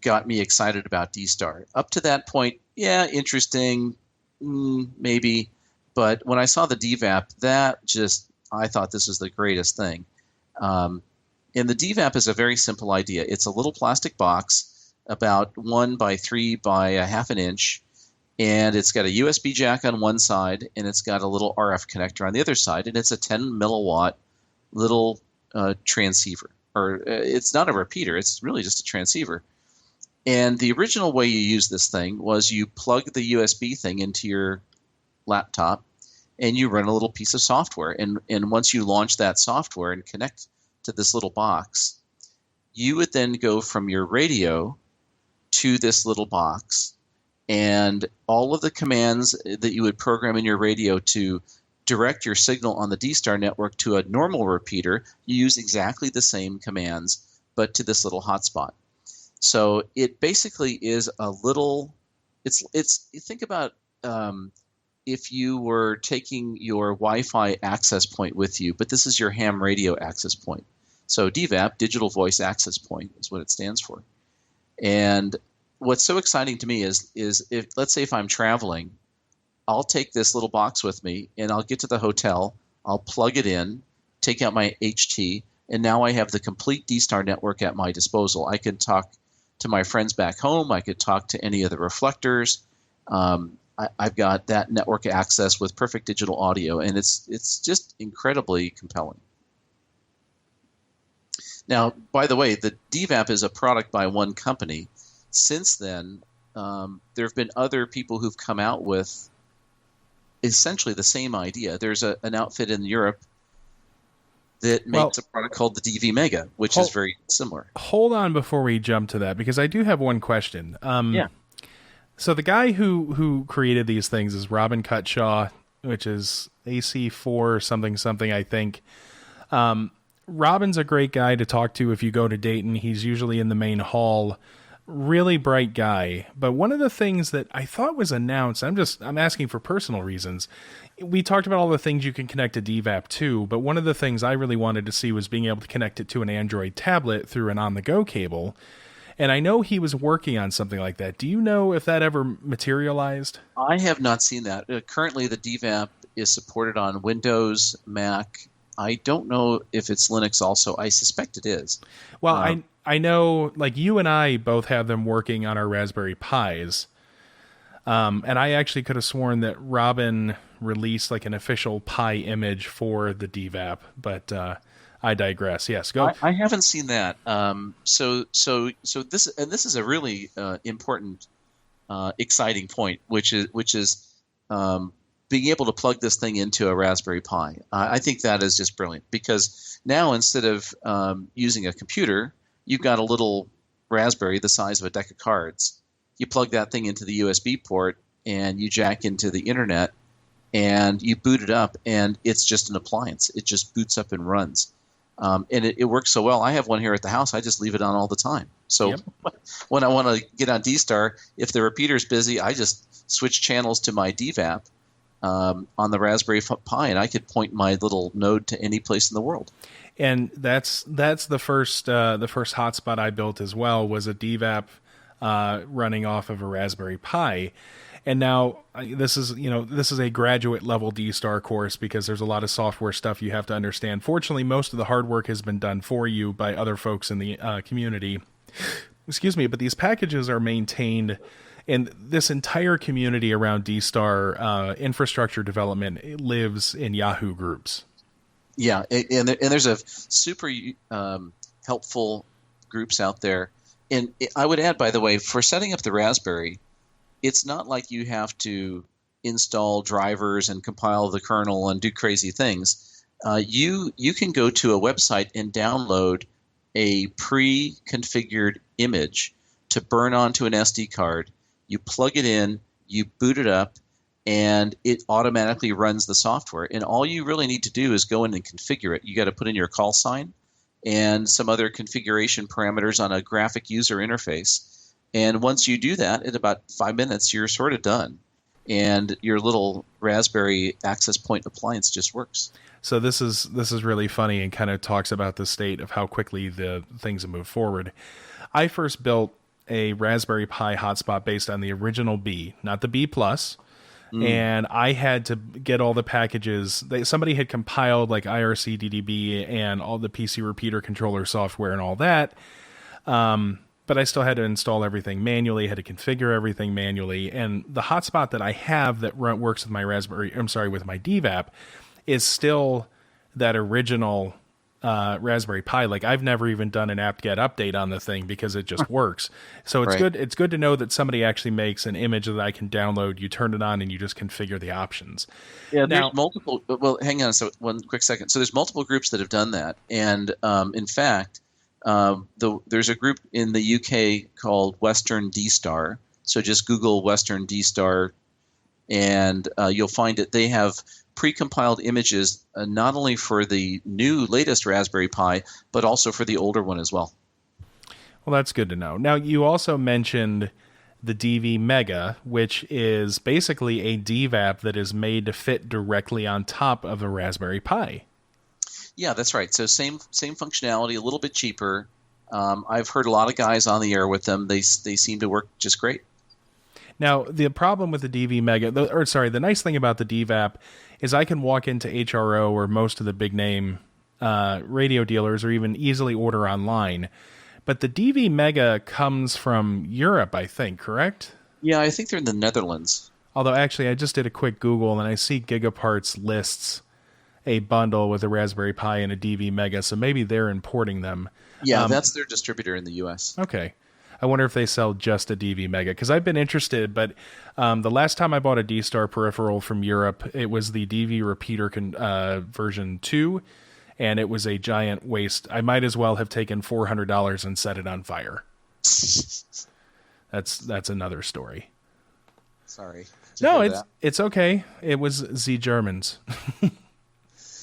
got me excited about DStar. Up to that point, yeah, interesting, maybe. But when I saw the DVAP, I thought this was the greatest thing. And the DVAP is a very simple idea. It's a little plastic box about 1 by 3 by a half an inch, and it's got a USB jack on one side, and it's got a little RF connector on the other side, and it's a 10 milliwatt little transceiver. Or it's not a repeater, it's really just a transceiver. And the original way you use this thing was you plug the USB thing into your laptop, and you run a little piece of software. And once you launch that software and connect to this little box, you would then go from your radio to this little box, and all of the commands that you would program in your radio to direct your signal on the DStar network to a normal repeater, you use exactly the same commands, but to this little hotspot. So it basically is a little, you think about if you were taking your Wi-Fi access point with you, but this is your ham radio access point. So DVAP, Digital Voice Access Point, is what it stands for. And what's so exciting to me is if, let's say if I'm traveling, I'll take this little box with me, and I'll get to the hotel, I'll plug it in, take out my HT, and now I have the complete DStar network at my disposal. I can talk to my friends back home. I could talk to any of the reflectors. I've got that network access with perfect digital audio, and it's just incredibly compelling. Now, by the way, the DVAP is a product by one company. Since then, there have been other people who've come out with essentially the same idea. There's an outfit in Europe that makes a product called the DV Mega, which is very similar. Hold on before we jump to that, because I do have one question. Yeah. So the guy who created these things is Robin Cutshaw, which is AC4 something, I think. Robin's a great guy to talk to if you go to Dayton. He's usually in the main hall. Really bright guy. But one of the things that I thought was announced, I'm asking for personal reasons. We talked about all the things you can connect to DVAP to, but one of the things I really wanted to see was being able to connect it to an Android tablet through an on-the-go cable. And I know he was working on something like that. Do you know if that ever materialized? I have not seen that. Currently, the DVAP is supported on Windows, Mac. I don't know if it's Linux also. I suspect it is. Well, I know, like, you and I both have them working on our Raspberry Pis. And I actually could have sworn that Robin released like an official Pi image for the DVAP, but I digress. Yes, go. I haven't seen that. So this is a really important, exciting point, which is being able to plug this thing into a Raspberry Pi. I think that is just brilliant, because now instead of using a computer, you've got a little Raspberry the size of a deck of cards. You plug that thing into the USB port, and you jack into the internet, and you boot it up, and it's just an appliance. It just boots up and runs. And it works so well. I have one here at the house. I just leave it on all the time. So when I want to get on DStar, if the repeater's busy, I just switch channels to my DVAP on the Raspberry Pi, and I could point my little node to any place in the world. And that's the first hotspot I built as well, was a DVAP running off of a Raspberry Pi. And now this is a graduate level DStar course because there's a lot of software stuff you have to understand. Fortunately, most of the hard work has been done for you by other folks in the community. Excuse me, but these packages are maintained, and this entire community around DStar infrastructure development lives in Yahoo groups. Yeah, and there's a super helpful groups out there. And I would add, by the way, for setting up the Raspberry, it's not like you have to install drivers and compile the kernel and do crazy things. You can go to a website and download a pre-configured image to burn onto an SD card. You plug it in, you boot it up, and it automatically runs the software. And all you really need to do is go in and configure it. You got to put in your call sign and some other configuration parameters on a graphic user interface. And once you do that, in about 5 minutes, you're sort of done. And your little Raspberry access point appliance just works. So this is really funny and kind of talks about the state of how quickly the things have moved forward. I first built a Raspberry Pi hotspot based on the original B, not the B+. And I had to get all the packages. Somebody had compiled like IRC-DDB and all the PC repeater controller software and all that. But I still had to install everything manually, had to configure everything manually. And the hotspot that I have that works with my with my DVAP is still that original Raspberry Pi. Like I've never even done an apt-get update on the thing because it just works. So it's good. It's good to know that somebody actually makes an image that I can download. You turn it on and you just configure the options. Yeah, there's multiple. Well, hang on. So one quick second. So there's multiple groups that have done that, and in fact, there's a group in the UK called Western DStar. So just Google Western DStar, and you'll find it. They have pre-compiled images not only for the latest Raspberry Pi, but also for the older one as well. Well, that's good to know. Now, you also mentioned the DV Mega, which is basically a DVAP that is made to fit directly on top of a Raspberry Pi. Yeah, that's right. So same functionality, a little bit cheaper. I've heard a lot of guys on the air with them. They seem to work just great. Now, the problem with the DV Mega, the nice thing about the DVAP is I can walk into HRO or most of the big name radio dealers or even easily order online. But the DV Mega comes from Europe, I think, correct? Yeah, I think they're in the Netherlands. Although, actually, I just did a quick Google and I see Gigaparts lists a bundle with a Raspberry Pi and a DV Mega, so maybe they're importing them. Yeah, that's their distributor in the U.S. Okay. I wonder if they sell just a DV Mega, because I've been interested, but the last time I bought a DStar peripheral from Europe, it was the DV repeater version 2, and it was a giant waste. I might as well have taken $400 and set it on fire. That's another story. Sorry. No, it's okay. It was the Germans.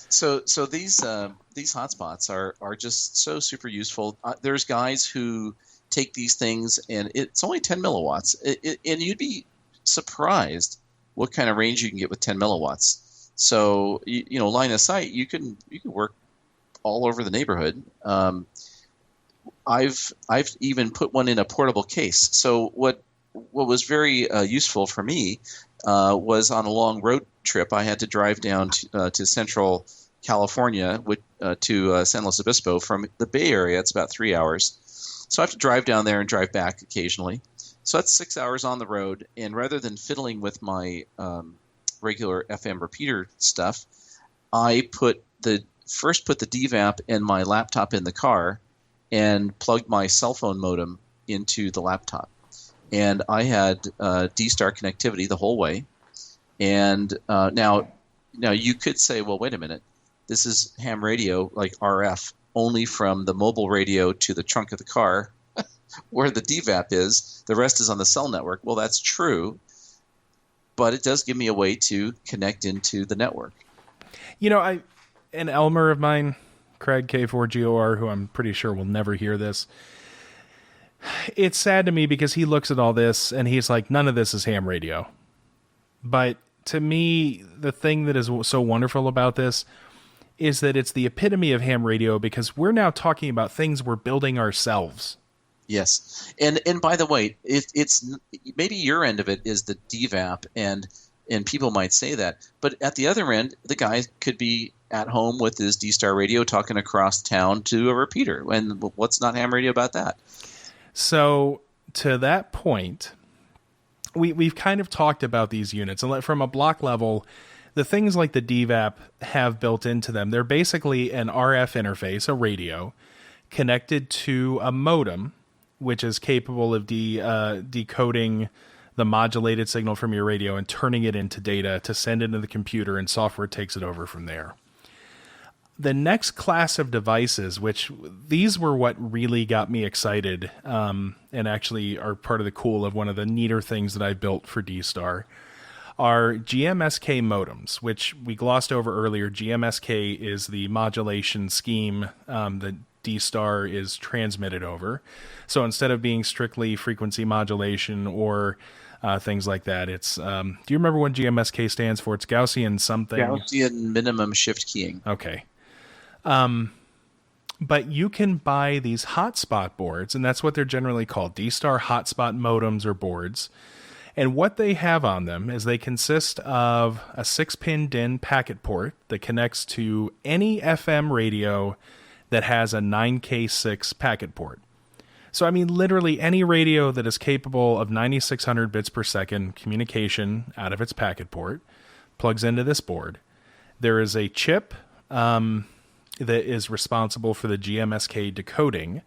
So these hotspots are just so super useful. There's guys who take these things, and it's only 10 milliwatts, and you'd be surprised what kind of range you can get with 10 milliwatts. So line of sight, you can work all over the neighborhood. I've even put one in a portable case. So what was very useful for me was on a long road trip. I had to drive down to Central California to San Luis Obispo from the Bay Area. It's about 3 hours. So I have to drive down there and drive back occasionally. So that's 6 hours on the road. And rather than fiddling with my regular FM repeater stuff, I first put the DVAP and my laptop in the car and plugged my cell phone modem into the laptop. And I had DStar connectivity the whole way. And now you could say, well, wait a minute. This is ham radio, like RF, only from the mobile radio to the trunk of the car where the DVAP is. The rest is on the cell network. Well, that's true, but it does give me a way to connect into the network. An Elmer of mine, Craig K4GOR, who I'm pretty sure will never hear this, it's sad to me because he looks at all this and he's like, none of this is ham radio. But to me, the thing that is so wonderful about this is that it's the epitome of ham radio because we're now talking about things we're building ourselves. Yes, and by the way, it's maybe your end of it is the DVAP, and people might say that, but at the other end, the guy could be at home with his DStar radio talking across town to a repeater. And what's not ham radio about that? So to that point, we've kind of talked about these units, and from a block level, the things like the DVAP have built into them. They're basically an RF interface, a radio, connected to a modem, which is capable of decoding the modulated signal from your radio and turning it into data to send into the computer, and software takes it over from there. The next class of devices, which these were what really got me excited, and actually are part of the cool of one of the neater things that I built for DStar, are GMSK modems, which we glossed over earlier. GMSK is the modulation scheme that DStar is transmitted over. So instead of being strictly frequency modulation or things like that, it's do you remember what GMSK stands for? It's Gaussian something. Gaussian minimum shift keying. Okay. But you can buy these hotspot boards, and that's what they're generally called, DStar hotspot modems or boards. And what they have on them is they consist of a 6-pin DIN packet port that connects to any FM radio that has a 9K6 packet port. So, I mean, literally any radio that is capable of 9600 bits per second communication out of its packet port plugs into this board. There is a chip that is responsible for the GMSK decoding,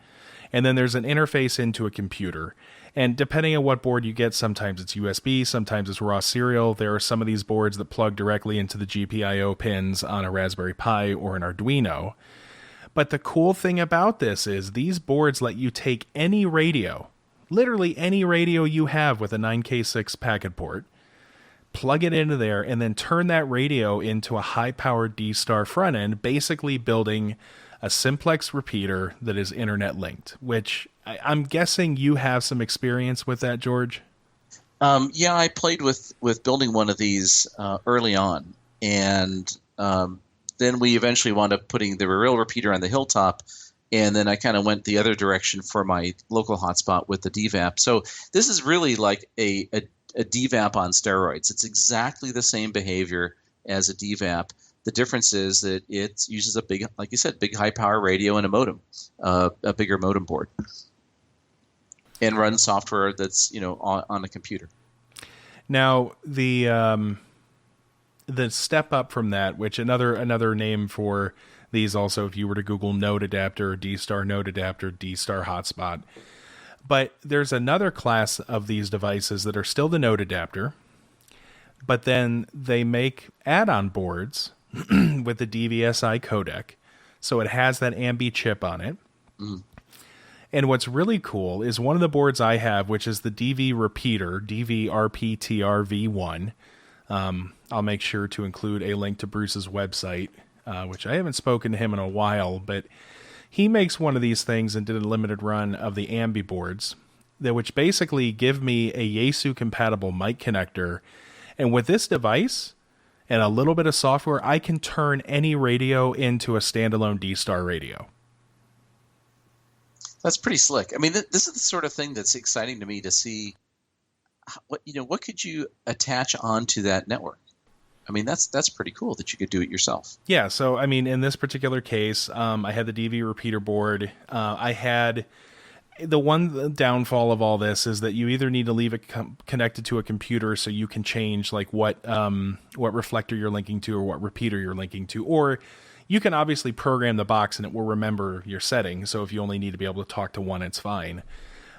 and then there's an interface into a computer. And depending on what board you get, sometimes it's USB, sometimes it's raw serial. There are some of these boards that plug directly into the GPIO pins on a Raspberry Pi or an Arduino. But the cool thing about this is these boards let you take any radio, literally any radio you have with a 9K6 packet port, plug it into there, and then turn that radio into a high-powered DStar front end, basically building a simplex repeater that is internet linked, which I'm guessing you have some experience with that, George? Yeah, I played with building one of these early on, and then we eventually wound up putting the real repeater on the hilltop, and then I kind of went the other direction for my local hotspot with the DVAP. So this is really like a DVAP on steroids. It's exactly the same behavior as a DVAP. The difference is that it uses a big, like you said, big high power radio and a modem, a bigger modem board, and runs software that's on a computer. Now the step up from that, which another name for these also, if you were to Google node adapter, DStar node adapter, DStar hotspot. But there's another class of these devices that are still the node adapter, but then they make add-on boards with the DVSI codec. So it has that Ambi chip on it. Mm. And what's really cool is one of the boards I have, which is the DV repeater, DVRPTRV1. I'll make sure to include a link to Bruce's website, which I haven't spoken to him in a while, but he makes one of these things and did a limited run of the Ambi boards, which basically give me a Yaesu compatible mic connector. And with this device and a little bit of software, I can turn any radio into a standalone DStar radio. That's pretty slick. I mean, this is the sort of thing that's exciting to me to see. What could you attach onto that network? I mean, that's pretty cool that you could do it yourself. Yeah. So, I mean, in this particular case, I had the DV repeater board. I had the one downfall of all this is that you either need to leave it connected to a computer so you can change like what reflector you're linking to or what repeater you're linking to, or you can obviously program the box and it will remember your settings. So if you only need to be able to talk to one, it's fine.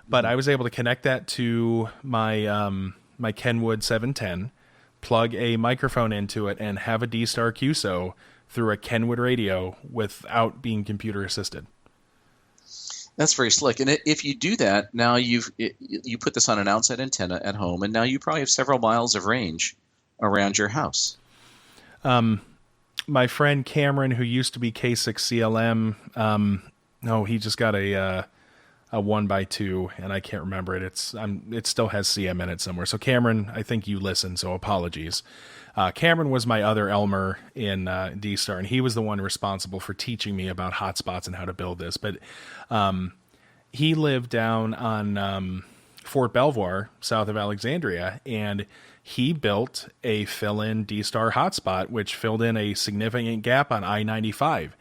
But I was able to connect that to my my Kenwood 710, plug a microphone into it, and have a DStar QSO through a Kenwood radio without being computer assisted. That's very slick. And if you do that, now you put this on an outside antenna at home, and now you probably have several miles of range around your house. My friend Cameron, who used to be K6CLM, he just got a 1x2, and I can't remember it. It still has CM in it somewhere. So Cameron, I think you listen, so apologies. Cameron was my other Elmer in DStar, and he was the one responsible for teaching me about hotspots and how to build this. But he lived down on Fort Belvoir, south of Alexandria, and he built a fill-in DStar hotspot, which filled in a significant gap on I-95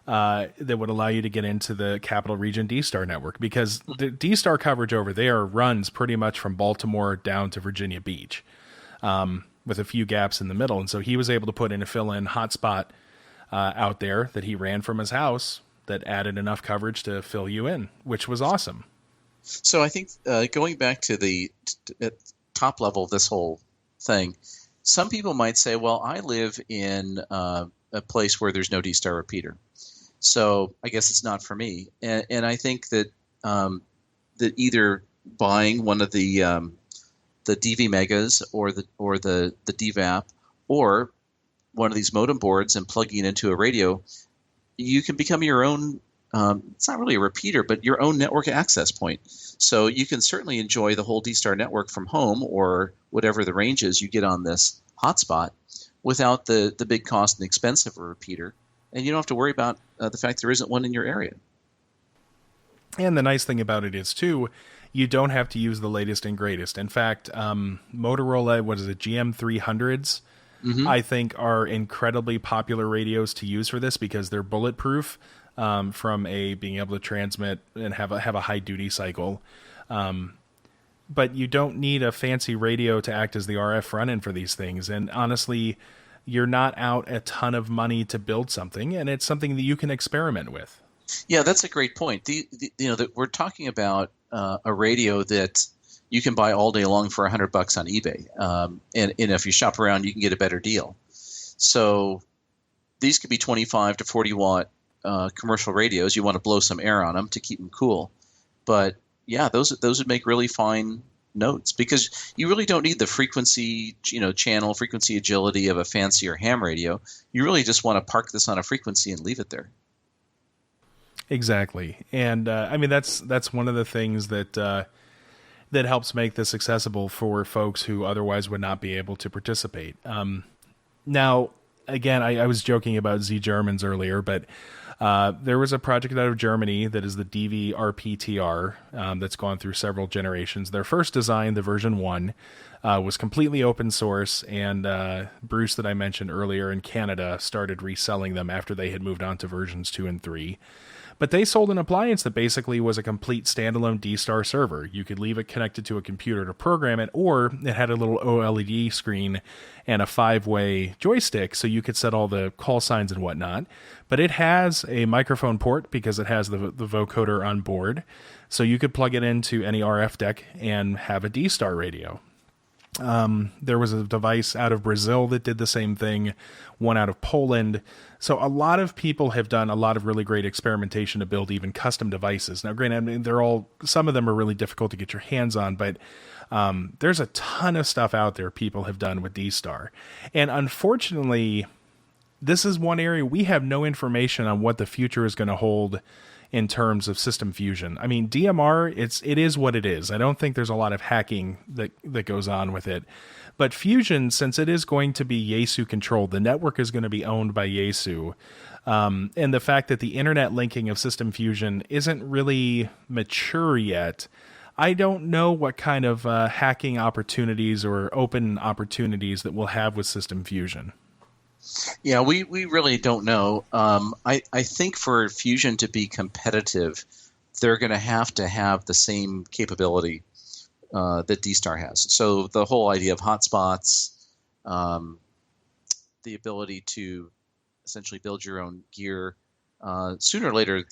that would allow you to get into the Capital Region DStar network, because the DStar coverage over there runs pretty much from Baltimore down to Virginia Beach, with a few gaps in the middle. And so he was able to put in a fill-in hotspot out there that he ran from his house that added enough coverage to fill you in, which was awesome. So I think going back to the top level of this whole thing, some people might say, well, I live in a place where there's no DStar repeater, so I guess it's not for me. And I think that that either buying one of the DV Megas or the DVAP or one of these modem boards and plugging it into a radio, you can become your own. It's not really a repeater, but your own network access point. So you can certainly enjoy the whole DStar network from home or whatever the range is you get on this hotspot without the big cost and expense of a repeater. And you don't have to worry about the fact there isn't one in your area. And the nice thing about it is, too, you don't have to use the latest and greatest. In fact, Motorola, GM300s, I think are incredibly popular radios to use for this because they're bulletproof. From being able to transmit and have a high duty cycle. But you don't need a fancy radio to act as the RF front end for these things. And honestly, you're not out a ton of money to build something, and it's something that you can experiment with. Yeah, that's a great point. We're talking about a radio that you can buy all day long for $100 on eBay. And if you shop around, you can get a better deal. So these could be 25 to 40 watt commercial radios. You want to blow some air on them to keep them cool, but yeah, those would make really fine notes because you really don't need the frequency, channel frequency agility of a fancier ham radio. You really just want to park this on a frequency and leave it there. Exactly, and I mean that's one of the things that that helps make this accessible for folks who otherwise would not be able to participate. Now, again, I was joking about Z Germans earlier, but there was a project out of Germany that is the DVRPTR that's gone through several generations. Their first design, the version 1, was completely open source, and Bruce that I mentioned earlier in Canada started reselling them after they had moved on to versions 2 and 3. But they sold an appliance that basically was a complete standalone DStar server. You could leave it connected to a computer to program it, or it had a little OLED screen and a 5-way joystick, so you could set all the call signs and whatnot. But it has a microphone port because it has the vocoder on board, so you could plug it into any RF deck and have a DStar radio. There was a device out of Brazil that did the same thing, one out of Poland. So a lot of people have done a lot of really great experimentation to build even custom devices. Now, granted, I mean, some of them are really difficult to get your hands on, but there's a ton of stuff out there people have done with DStar. And unfortunately, this is one area we have no information on what the future is going to hold in terms of system fusion. I mean, DMR, it is what it is. I don't think there's a lot of hacking that goes on with it. But Fusion, since it is going to be Yaesu controlled, the network is going to be owned by Yaesu. And the fact that the internet linking of System Fusion isn't really mature yet, I don't know what kind of hacking opportunities or open opportunities that we'll have with System Fusion. Yeah, we really don't know. I think for Fusion to be competitive, they're going to have the same capability that DStar has. So the whole idea of hotspots, the ability to essentially build your own gear, sooner or later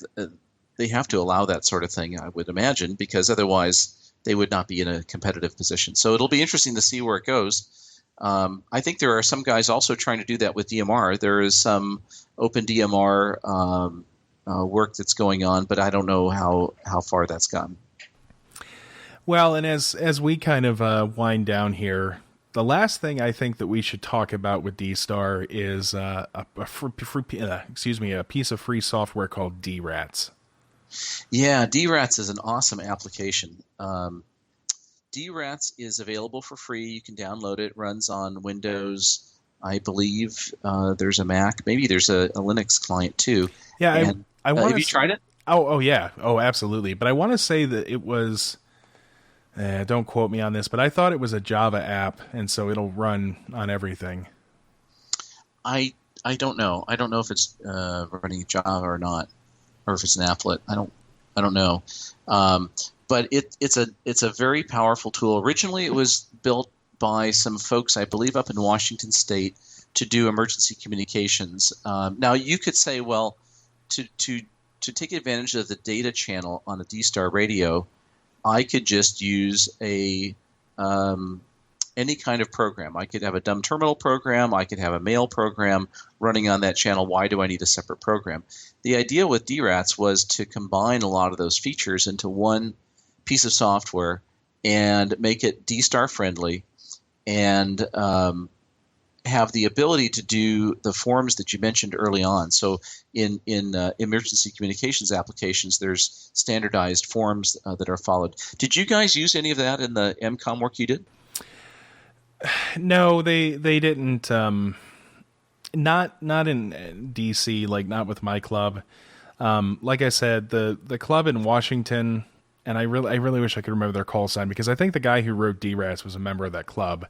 they have to allow that sort of thing, I would imagine, because otherwise they would not be in a competitive position. So it'll be interesting to see where it goes. I think there are some guys also trying to do that with DMR. There is some open DMR work that's going on, but I don't know how far that's gone. Well, and as we kind of wind down here, the last thing I think that we should talk about with DStar is a piece of free software called DRATS. Yeah, DRATS is an awesome application. DRATS is available for free. You can download it. Runs on Windows, I believe. There's a Mac. Maybe there's a Linux client too. Yeah, have you tried it? Oh yeah. Oh, absolutely. But I want to say that it was. Don't quote me on this, but I thought it was a Java app, and so it'll run on everything. I don't know. I don't know if it's running Java or not, or if it's an applet. I don't know. But it's a very powerful tool. Originally, it was built by some folks, I believe, up in Washington State to do emergency communications. Now, you could say, well, to take advantage of the data channel on a DStar radio, I could just use any kind of program. I could have a dumb terminal program. I could have a mail program running on that channel. Why do I need a separate program? The idea with DRATs was to combine a lot of those features into one piece of software and make it DStar friendly and have the ability to do the forms that you mentioned early on. So in emergency communications applications, there's standardized forms that are followed. Did you guys use any of that in the MCOM work you did? No, they didn't. Not in DC, like not with my club. Like I said, the club in Washington, and I really wish I could remember their call sign, because I think the guy who wrote DRATs was a member of that club.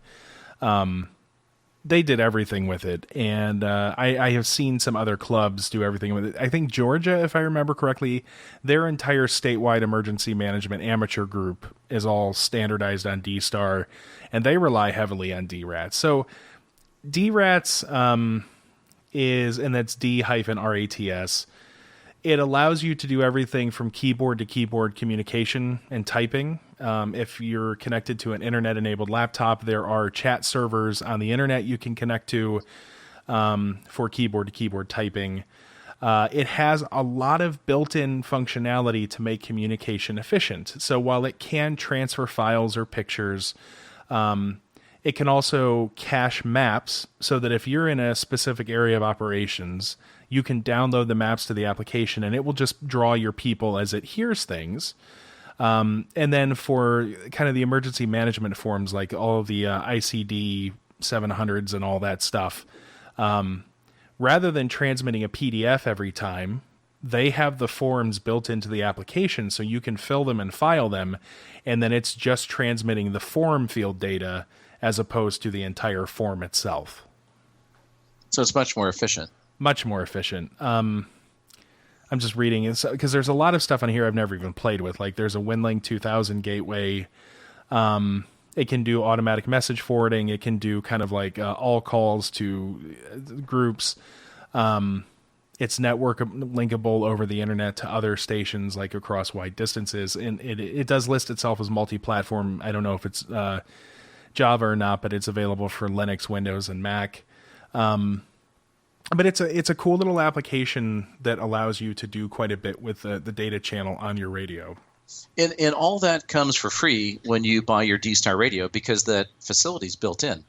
They did everything with it, and I have seen some other clubs do everything with it. I think Georgia, if I remember correctly, their entire statewide emergency management amateur group is all standardized on DStar, and they rely heavily on DRATs. So DRATs is, and that's D-RATS, it allows you to do everything from keyboard to keyboard communication and typing. If you're connected to an internet-enabled laptop, there are chat servers on the internet you can connect to for keyboard to keyboard typing. It has a lot of built-in functionality to make communication efficient. So while it can transfer files or pictures, it can also cache maps so that if you're in a specific area of operations, you can download the maps to the application and it will just draw your people as it hears things. And then for kind of the emergency management forms, like all of the ICD 700s and all that stuff, rather than transmitting a PDF every time, they have the forms built into the application so you can fill them and file them, and then it's just transmitting the form field data as opposed to the entire form itself. So it's much more efficient. Much more efficient. I'm just reading it because there's a lot of stuff on here I've never even played with. Like there's a WinLink 2000 gateway. It can do automatic message forwarding. It can do kind of like all calls to groups. It's network linkable over the internet to other stations, like across wide distances. And it does list itself as multi-platform. I don't know if it's Java or not, but it's available for Linux, Windows, and Mac. But it's a cool little application that allows you to do quite a bit with the data channel on your radio. And all that comes for free when you buy your DStar radio, because that facility's built in.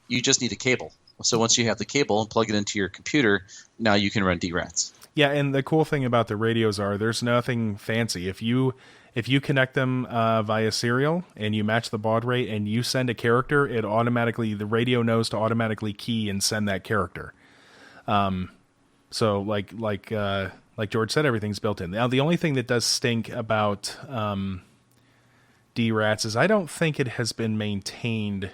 You just need a cable. So once you have the cable and plug it into your computer, now you can run DRATs. Yeah, and the cool thing about the radios are there's nothing fancy. If you connect them via serial and you match the baud rate and you send a character, the radio knows to automatically key and send that character. So like George said, everything's built in. Now, the only thing that does stink about DRATs is I don't think it has been maintained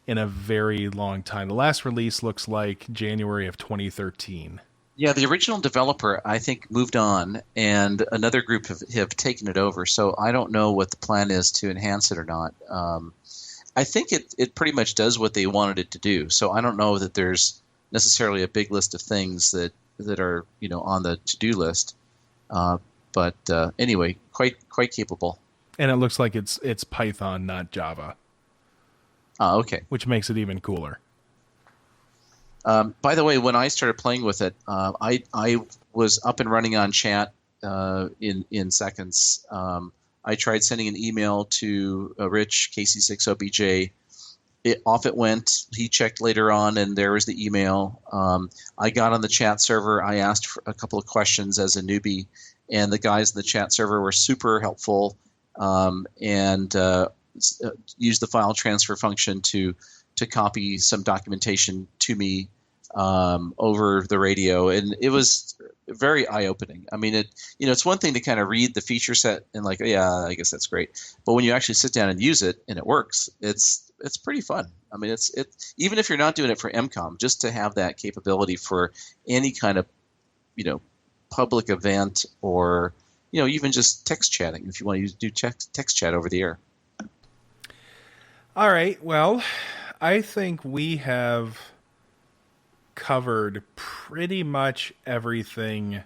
in a very long time. The last release looks like January of 2013. Yeah, the original developer, I think, moved on, and another group have taken it over. So I don't know what the plan is to enhance it or not. I think it pretty much does what they wanted it to do. So I don't know that there's necessarily a big list of things that are on the to-do list. But anyway, quite capable. And it looks like it's Python, not Java. Okay. Which makes it even cooler. By the way, when I started playing with it, I was up and running on chat in seconds. I tried sending an email to Rich, KC6OBJ. Off it went. He checked later on, and there was the email. I got on the chat server. I asked for a couple of questions as a newbie, and the guys in the chat server were super helpful and used the file transfer function to copy some documentation to me over the radio, and it was very eye-opening. I mean, it's one thing to kind of read the feature set and like, yeah, I guess that's great, but when you actually sit down and use it and it works, it's pretty fun. I mean, it's even if you're not doing it for MCOM, just to have that capability for any kind of public event, or even just text chatting if you want to do text chat over the air. All right, well, I think we have covered pretty much everything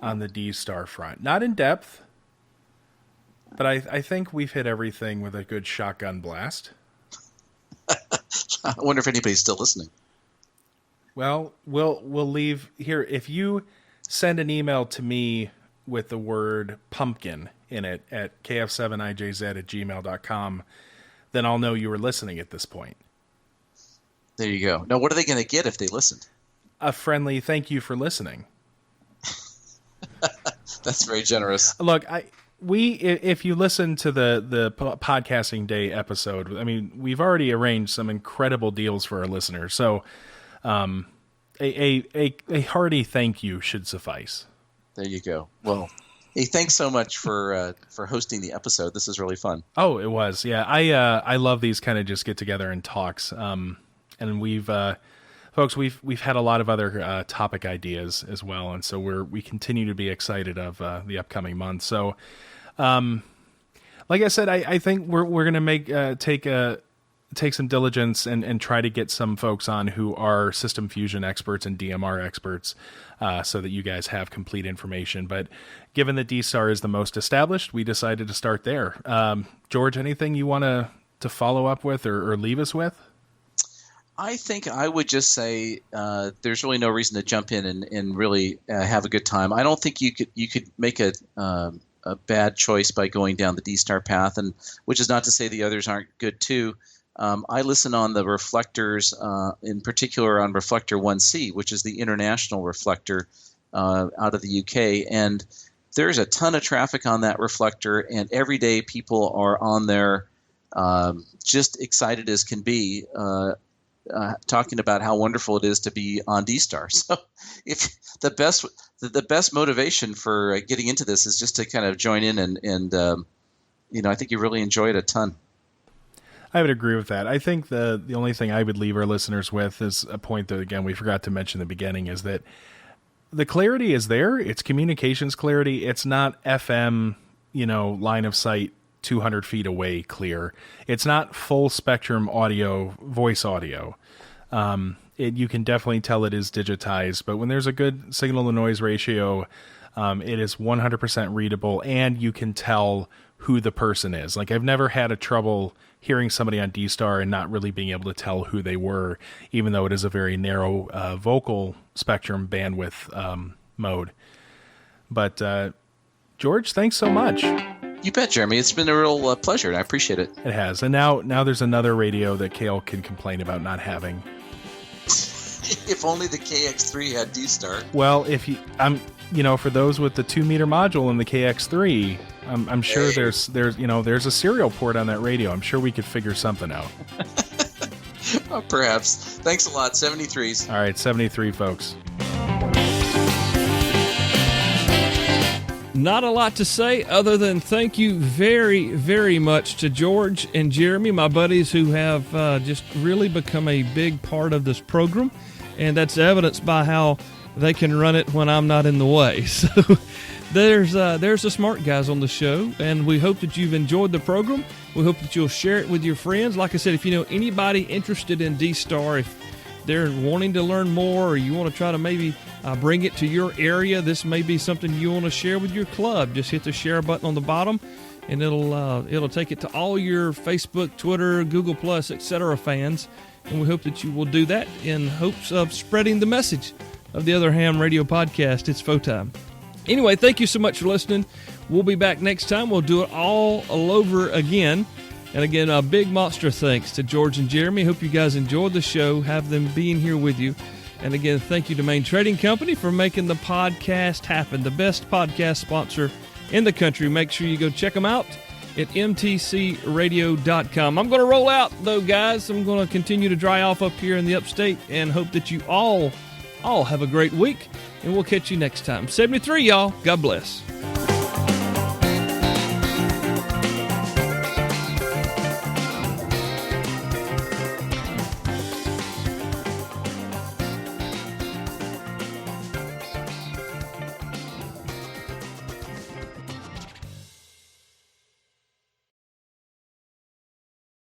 on the DStar front. Not in depth, but I think we've hit everything with a good shotgun blast. I wonder if anybody's still listening. Well, we'll leave here. If you send an email to me with the word pumpkin in it at kf7ijz@gmail.com, then I'll know you were listening at this point. There you go. Now, what are they going to get if they listened? A friendly thank you for listening. That's very generous. Look, if you listen to the podcasting day episode, I mean, we've already arranged some incredible deals for our listeners. So, a hearty thank you should suffice. There you go. Well, hey, thanks so much for hosting the episode. This is really fun. Oh, it was. Yeah, I love these kind of just get together and talks. And we've folks, we've had a lot of other topic ideas as well, and so we continue to be excited of the upcoming month. So, like I said, I think we're gonna take some diligence and try to get some folks on who are system fusion experts and DMR experts, so that you guys have complete information. But given that DStar is the most established, we decided to start there. George, anything you want to follow up with or leave us with? I think I would just say there's really no reason to jump in and really have a good time. I don't think you could make a bad choice by going down the DStar path, and which is not to say the others aren't good too. I listen on the reflectors, in particular on Reflector 1C, which is the international reflector out of the UK, and there's a ton of traffic on that reflector, and every day people are on there just excited as can be. Talking about how wonderful it is to be on DStar. So, if the best motivation for getting into this is just to kind of join in and I think you really enjoy it a ton. I would agree with that. I think the only thing I would leave our listeners with is a point that, again, we forgot to mention in the beginning, is that the clarity is there. It's communications clarity. It's not FM, line of sight 200 feet away clear. It's not full spectrum audio, voice audio. You can definitely tell it is digitized, but when there's a good signal to noise ratio, it is 100% readable, and you can tell who the person is. Like, I've never had a trouble hearing somebody on DStar and not really being able to tell who they were, even though it is a very narrow vocal spectrum bandwidth mode. But George, thanks so much. You bet, Jeremy. It's been a real pleasure, and I appreciate it. It has. And now there's another radio that Kale can complain about not having. If only the KX3 had DStar. Well, for those with the 2-meter module in the KX3, I'm sure there's a serial port on that radio. I'm sure we could figure something out. Well, perhaps. Thanks a lot. 73s. All right, 73, folks. Not a lot to say other than thank you very, very much to George and Jeremy, my buddies who have just really become a big part of this program, and that's evidenced by how they can run it when I'm not in the way. So there's the smart guys on the show, and we hope that you've enjoyed the program. We hope that you'll share it with your friends. Like I said, if you know anybody interested in DStar, if they're wanting to learn more, or you want to try to maybe bring it to your area, this may be something you want to share with your club. Just hit the share button on the bottom, and it'll take it to all your Facebook, Twitter, Google Plus, etc. fans. And we hope that you will do that in hopes of spreading the message of the Other Ham Radio Podcast. It's Faux Time. Anyway, thank you so much for listening. We'll be back next time. We'll do it all over again. And again, a big monster thanks to George and Jeremy. Hope you guys enjoyed the show, have them being here with you. And again, thank you to Main Trading Company for making the podcast happen, the best podcast sponsor in the country. Make sure you go check them out at mtcradio.com. I'm going to roll out, though, guys. I'm going to continue to dry off up here in the upstate and hope that you all have a great week, and we'll catch you next time. 73, y'all. God bless.